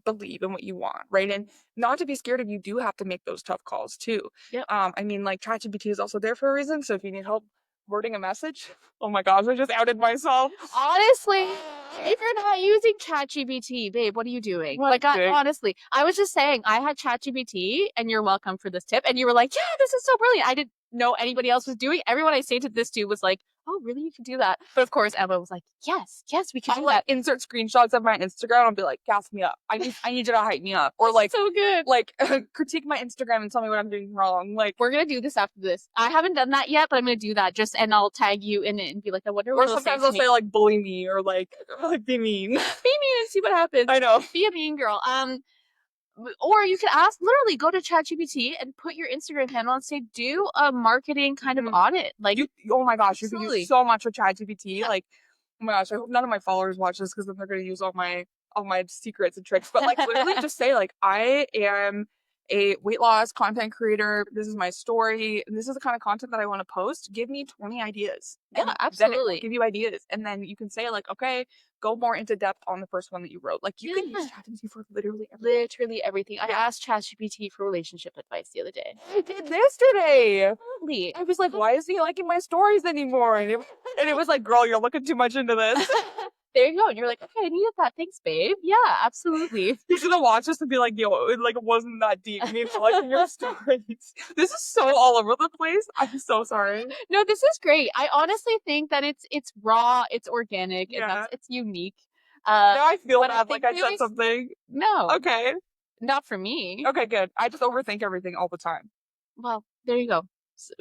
believe and what you want, right? And not to be scared if you do have to make those tough calls too. Yep. I mean, like ChatGPT is also there for a reason. So if you need help wording a message, oh my gosh, I just outed myself. Honestly, if you're not using ChatGPT, babe, what are you doing? Honestly, I was just saying I had ChatGPT, and you're welcome for this tip. And you were like, yeah, this is so brilliant. I didn't know anybody else was doing. Everyone I say to this to was like, oh, really? You can do that. But of course, Emma was like, yes, we can do that. Insert screenshots of my Instagram. I'll be like, gas me up. I need you to hype me up. Or like, so good. Like critique my Instagram and tell me what I'm doing wrong. Like, we're gonna do this after this. I haven't done that yet, but I'm gonna do that. And I'll tag you in it and be like, I wonder what. Or sometimes I'll say like, bully me, or like be mean. Be mean and see what happens. I know. Be a mean girl. Or you could literally go to ChatGPT and put your Instagram handle and say, do a marketing kind of audit. Like, oh my gosh, you can do so much with ChatGPT. Yeah. Like, oh my gosh, I hope none of my followers watch this, because then they're gonna use all my secrets and tricks. But like, literally just say like, I am a weight loss content creator. This is my story, and this is the kind of content that I want to post. Give me 20 ideas. Yeah, absolutely. Then it will give you ideas, and then you can say like, okay, go more into depth on the first one that you wrote. Like, you can use ChatGPT for literally everything. I asked ChatGPT for relationship advice the other day. I did yesterday. Absolutely. I was like, why isn't he liking my stories anymore? And it was like, girl, you're looking too much into this. There you go. And you're like, okay, I needed that. Thanks, babe. Yeah, absolutely. He's gonna watch this and be like, yo, it wasn't that deep. You need to like your stories. This is so all over the place. I'm so sorry. No, this is great. I honestly think that it's raw, it's organic, and it's unique. Now I feel bad, like I said something. No. Okay. Not for me. Okay, good. I just overthink everything all the time. Well, there you go.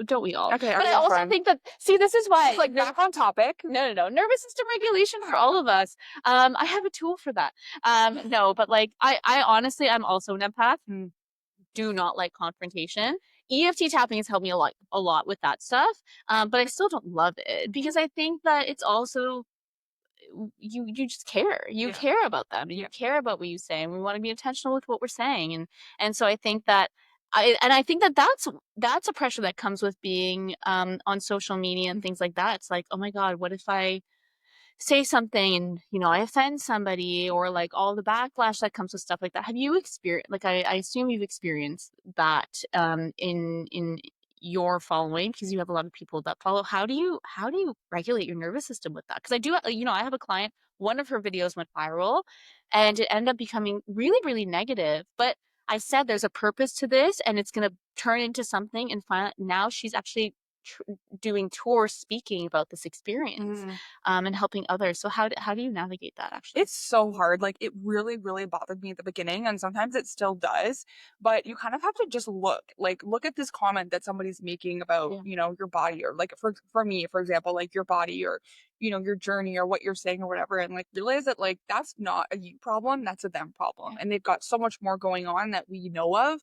Don't we all? Okay, but I also think that, this is why. It's like back on topic. No. Nervous system regulation for all of us. I have a tool for that. No, but like, I honestly, I'm also an empath. Do not like confrontation. EFT tapping has helped me a lot with that stuff. But I still don't love it, because I think that it's also, you just care. You care about them. You care about what you say, and we want to be intentional with what we're saying. And so I think that I think that that's a pressure that comes with being on social media and things like that. It's like, oh my God, what if I say something and I offend somebody, or like all the backlash that comes with stuff like that. Have you experienced, like, I assume you've experienced that in your following, because you have a lot of people that follow. How do you regulate your nervous system with that? Because I do, I have a client, one of her videos went viral and it ended up becoming really, really negative, but I said there's a purpose to this, and it's going to turn into something. And now she's actually doing tours speaking about this experience and helping others. So how do you navigate that? Actually, it's so hard. Like, it really, really bothered me at the beginning, and sometimes it still does. But you kind of have to just look at this comment that somebody's making about your body, or like for me, for example, like your body, or your journey, or what you're saying, or whatever, and like realize that like that's not a you problem, that's a them problem, and they've got so much more going on that we know of.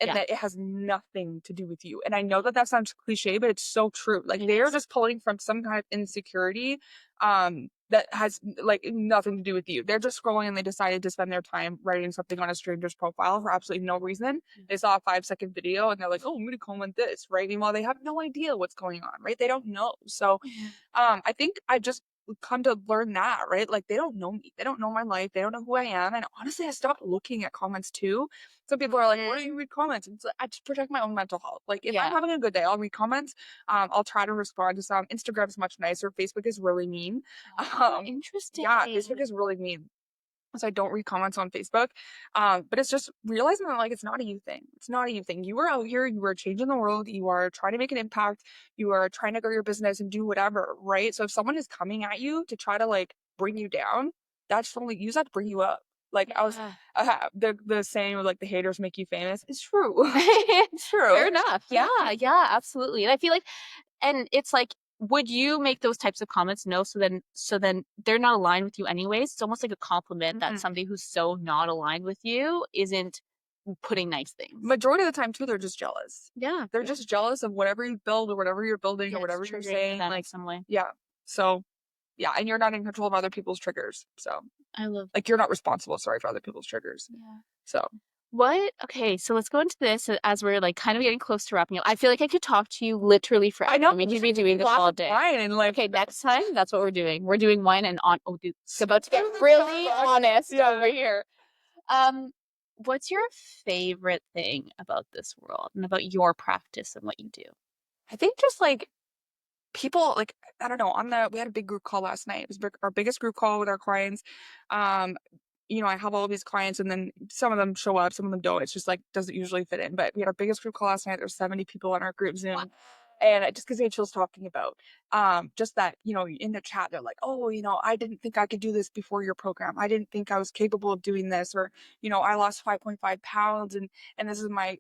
And that it has nothing to do with you. And I know that that sounds cliche, but it's so true. Like, they are just pulling from some kind of insecurity that has like nothing to do with you. They're just scrolling, and they decided to spend their time writing something on a stranger's profile for absolutely no reason. They saw a 5-second video and they're like, oh, I'm gonna comment this, right? Meanwhile, they have no idea what's going on, right? They don't know. So I think I just come to learn that, right? Like, they don't know me, they don't know my life, they don't know who I am. And honestly, I stopped looking at comments too. Some people are like, why don't you read comments? And I just protect my own mental health. Like, if I'm having a good day, I'll read comments. I'll try to respond to some. Instagram's much nicer. Facebook is really mean. Interesting. Yeah, Facebook is really mean. So I don't read comments on Facebook. But it's just realizing that like, it's not a you thing. It's not a you thing. You are out here, you are changing the world, you are trying to make an impact, you are trying to grow your business and do whatever, right? So if someone is coming at you to try to like bring you down, that's only use that to bring you up. Like the saying of like the haters make you famous. It's true. It's true. Fair enough. Yeah, yeah, absolutely. And I feel like, and it's like, would you make those types of comments? No. So then they're not aligned with you anyways. It's almost like a compliment that somebody who's so not aligned with you isn't putting nice things. Majority of the time too, they're just jealous. Yeah. They're just jealous of whatever you build or whatever you're building Yeah, or whatever it's you're triggering saying. them in Like, some way. yeah. So, yeah. And you're not in control of other people's triggers. So, I love like, you're not responsible, sorry, for other people's triggers. Yeah. So, Okay, so let's go into this as we're like kind of getting close to wrapping up. I feel like I could talk to you literally forever. I know. I mean, you'd be doing this all day. Wine and like, Okay, next time, that's what we're doing. We're doing wine and dude, it's about to get really honest over here. What's your favorite thing about this world and about your practice and what you do? I think just like people, like, I don't know, we had a big group call last night. It was our biggest group call with our clients. Um, I have all these clients and then some of them show up, some of them don't. It's just like, doesn't usually fit in. But we had our biggest group call last night. There were 70 people on our group Zoom. And it just gives me chills talking about just that, in the chat, they're like, oh, I didn't think I could do this before your program. I didn't think I was capable of doing this. Or, I lost 5.5 pounds and this is my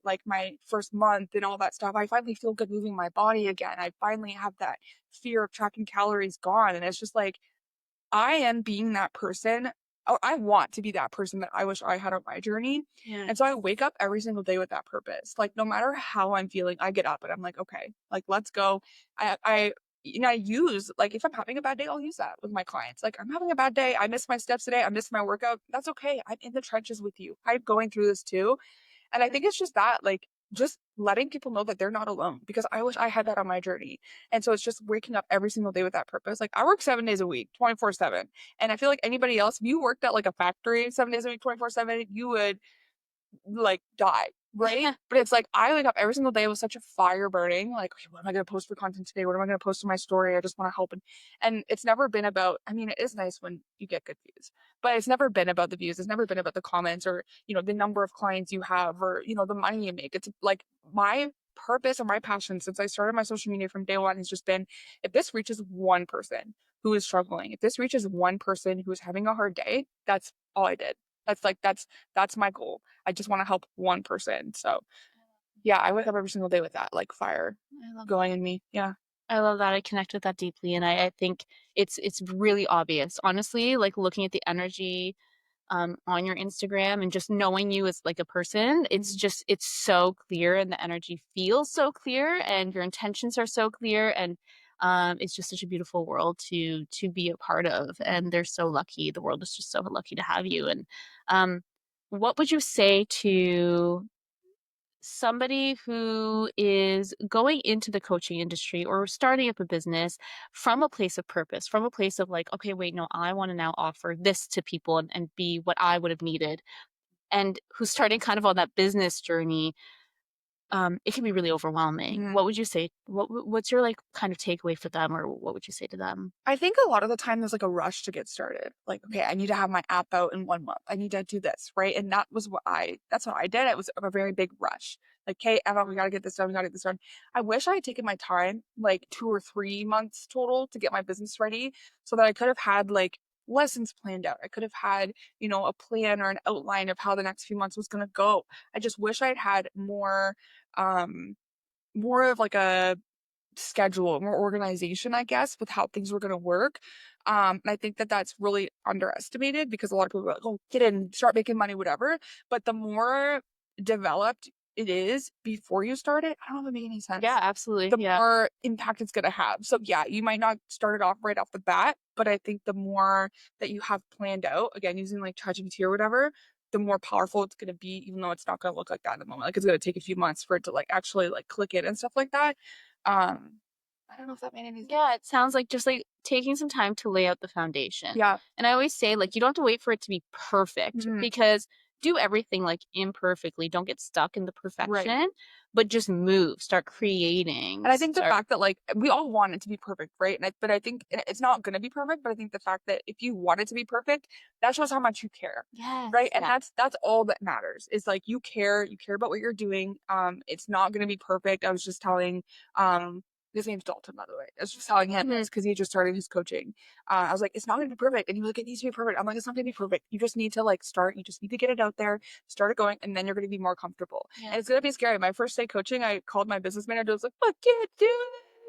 first month and all that stuff. I finally feel good moving my body again. I finally have that fear of tracking calories gone. And it's just like, I am being that person. Oh, I want to be that person that I wish I had on my journey. Yeah. And so I wake up every single day with that purpose. Like, no matter how I'm feeling, I get up and I'm like, okay, like, let's go. I use, like, if I'm having a bad day, I'll use that with my clients. Like, I'm having a bad day. I missed my steps today. I missed my workout. That's okay. I'm in the trenches with you. I'm going through this too. And I think it's just that, like, just letting people know that they're not alone, because I wish I had that on my journey. And so it's just waking up every single day with that purpose. Like, I work 7 days a week, 24/7. And I feel like anybody else, if you worked at like a factory 7 days a week, 24/7, you would like die, right? But it's like I wake up every single day with such a fire burning, like, okay, what am I going to post for content today? What am I going to post in my story? I just want to help. And it's never been about, I mean, it is nice when you get good views, but it's never been about the views. It's never been about the comments or, the number of clients you have or, the money you make. It's like my purpose and my passion since I started my social media from day one has just been, if this reaches one person who is struggling, if this reaches one person who is having a hard day, that's all I did. That's my goal. I just want to help one person. So yeah, I wake up every single day with that like fire going in me. Yeah. I love that. I connect with that deeply. And I think it's really obvious. Honestly, like looking at the energy on your Instagram and just knowing you as like a person, it's so clear and the energy feels so clear and your intentions are so clear. And it's just such a beautiful world to be a part of. And they're so lucky. The world is just so lucky to have you. And what would you say to somebody who is going into the coaching industry or starting up a business from a place of purpose, from a place of like, okay, wait, no, I want to now offer this to people and be what I would have needed, and who's starting kind of on that business journey? It can be really overwhelming. What would you say? What's your like kind of takeaway for them, or what would you say to them? I think a lot of the time there's like a rush to get started. Like, okay, I need to have my app out in 1 month. I need to do this, right? And that's what I did. It was a very big rush. Like, hey, Emma, we got to get this done. We got to get this done. I wish I had taken my time, like 2 or 3 months total to get my business ready so that I could have had like lessons planned out. I could have had, a plan or an outline of how the next few months was going to go. I just wish I'd had more of like a schedule, more organization, I guess, with how things were going to work. And I think that that's really underestimated because a lot of people are like, oh, get in, start making money, whatever. But the more developed it is before you start it, I don't know if it makes any sense. Yeah, absolutely. The more impact it's going to have. So yeah, you might not start it off right off the bat, but I think the more that you have planned out, again, using like ChatGPT or whatever, the more powerful it's going to be, even though it's not going to look like that in the moment. Like, it's going to take a few months for it to like actually like click in and stuff like that. I don't know if that made any sense. Yeah, it sounds like just like taking some time to lay out the foundation. Yeah. And I always say, like, you don't have to wait for it to be perfect because do everything like imperfectly. Don't get stuck in the perfection, but just move, start creating. And I think the fact that like we all want it to be perfect, right? But I think it's not going to be perfect. But I think the fact that if you want it to be perfect, that shows how much you care. Yes. Right. And that's all that matters is like you care about what you're doing. It's not going to be perfect. I was just telling his name's Dalton, by the way. I was just telling him this because he just started his coaching. I was like, it's not going to be perfect. And he was like, it needs to be perfect. I'm like, it's not going to be perfect. You just need to like start. You just need to get it out there, start it going, and then you're going to be more comfortable. Yeah. And it's going to be scary. My first day coaching, I called my business manager. I was like, I can't do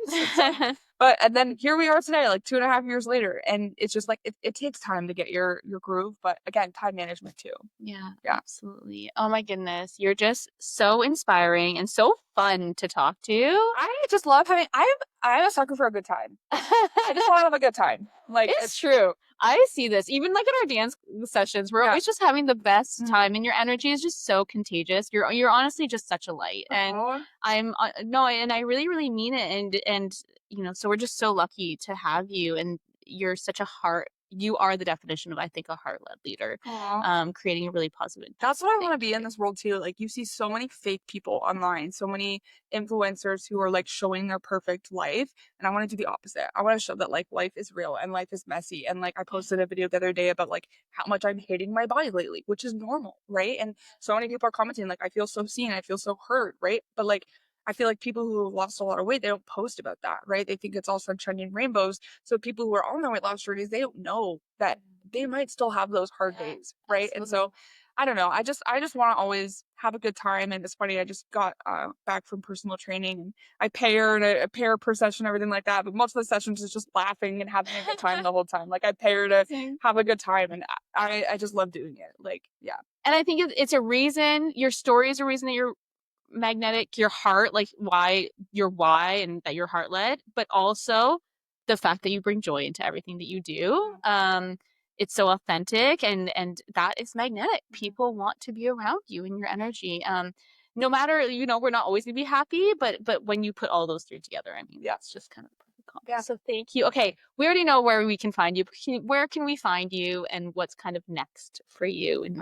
this. And then here we are today, like 2.5 years later. And it's just like, it takes time to get your groove. But again, time management too. Yeah, Yeah. absolutely. Oh my goodness. You're just so inspiring and so fun to talk to. I just love having, I'm a sucker for a good time. I just want to have a good time. Like, it's true. I see this even like in our dance sessions. We're always just having the best time, and your energy is just so contagious. You're honestly just such a light, and I'm no, and I really, really mean it. And you know, so we're just so lucky to have you, and you're such a heart. You are the definition of, I think, a heart-led leader, creating a really positive. That's what I want to be in this world too. Like, you see so many fake people online, so many influencers who are like showing their perfect life, and I want to do the opposite. I want to show that like life is real and life is messy. And like, I posted a video the other day about like how much I'm hating my body lately, which is normal, right? And so many people are commenting like, I feel so seen, I feel so hurt, right? But like, I feel like people who have lost a lot of weight, they don't post about that, right? They think it's all sunshine and rainbows. So people who are on their weight loss journeys, they don't know that they might still have those hard days, right? Absolutely. And so, I don't know. I just want to always have a good time. And it's funny, I just got back from personal training, and I pay her per session, everything like that. But most of the sessions is just laughing and having a good time the whole time. Like, I pay her to have a good time, and I just love doing it. Like, yeah. And I think it's a reason. Your story is a reason that you're magnetic, your heart, like your why, and that you're heart led, but also the fact that you bring joy into everything that you do. It's so authentic, and that is magnetic. People want to be around you and your energy. No matter, you know, we're not always gonna be happy, but when you put all those three together, I mean, that's just kind of the perfect combo. Yeah. So thank you. Okay, we already know where we can find you. Where can we find you, and what's kind of next for you? And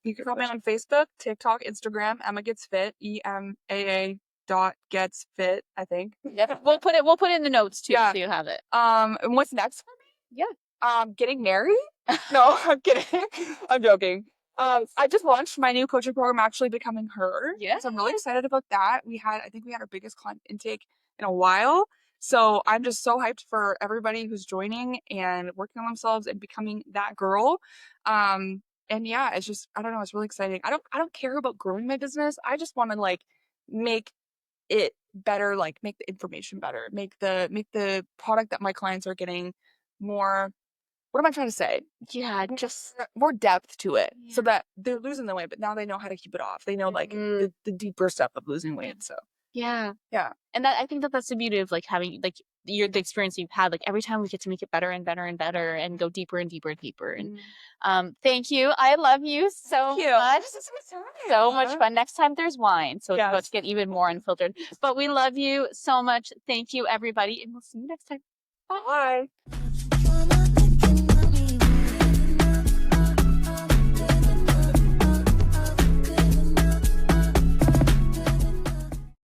you can follow me on Facebook, TikTok, Instagram. Emma Gets Fit, EMAA.getsfit, I think. Yeah, we'll put it in the notes too, so you have it. And what's next for me? Yeah. Getting married? No, I'm kidding. I'm joking. I just launched my new coaching program, Actually Becoming Her. Yeah. So I'm really excited about that. I think we had our biggest client intake in a while. So I'm just so hyped for everybody who's joining and working on themselves and becoming that girl. And yeah, it's just, I don't know, it's really exciting. I don't care about growing my business. I just want to like make it better, like make the information better, make the product that my clients are getting more, what am I trying to say? Yeah, just more depth to it, so that they're losing the weight, but now they know how to keep it off. They know like the deeper stuff of losing weight. So yeah. And I think that's the beauty of like having like the experience you've had. Like every time we get to make it better and better and better, and go deeper and deeper and deeper. And thank you. I love you so much. This is so much fun. Next time there's wine, so it's about to get even more unfiltered. But we love you so much. Thank you, everybody, and we'll see you next time. Bye.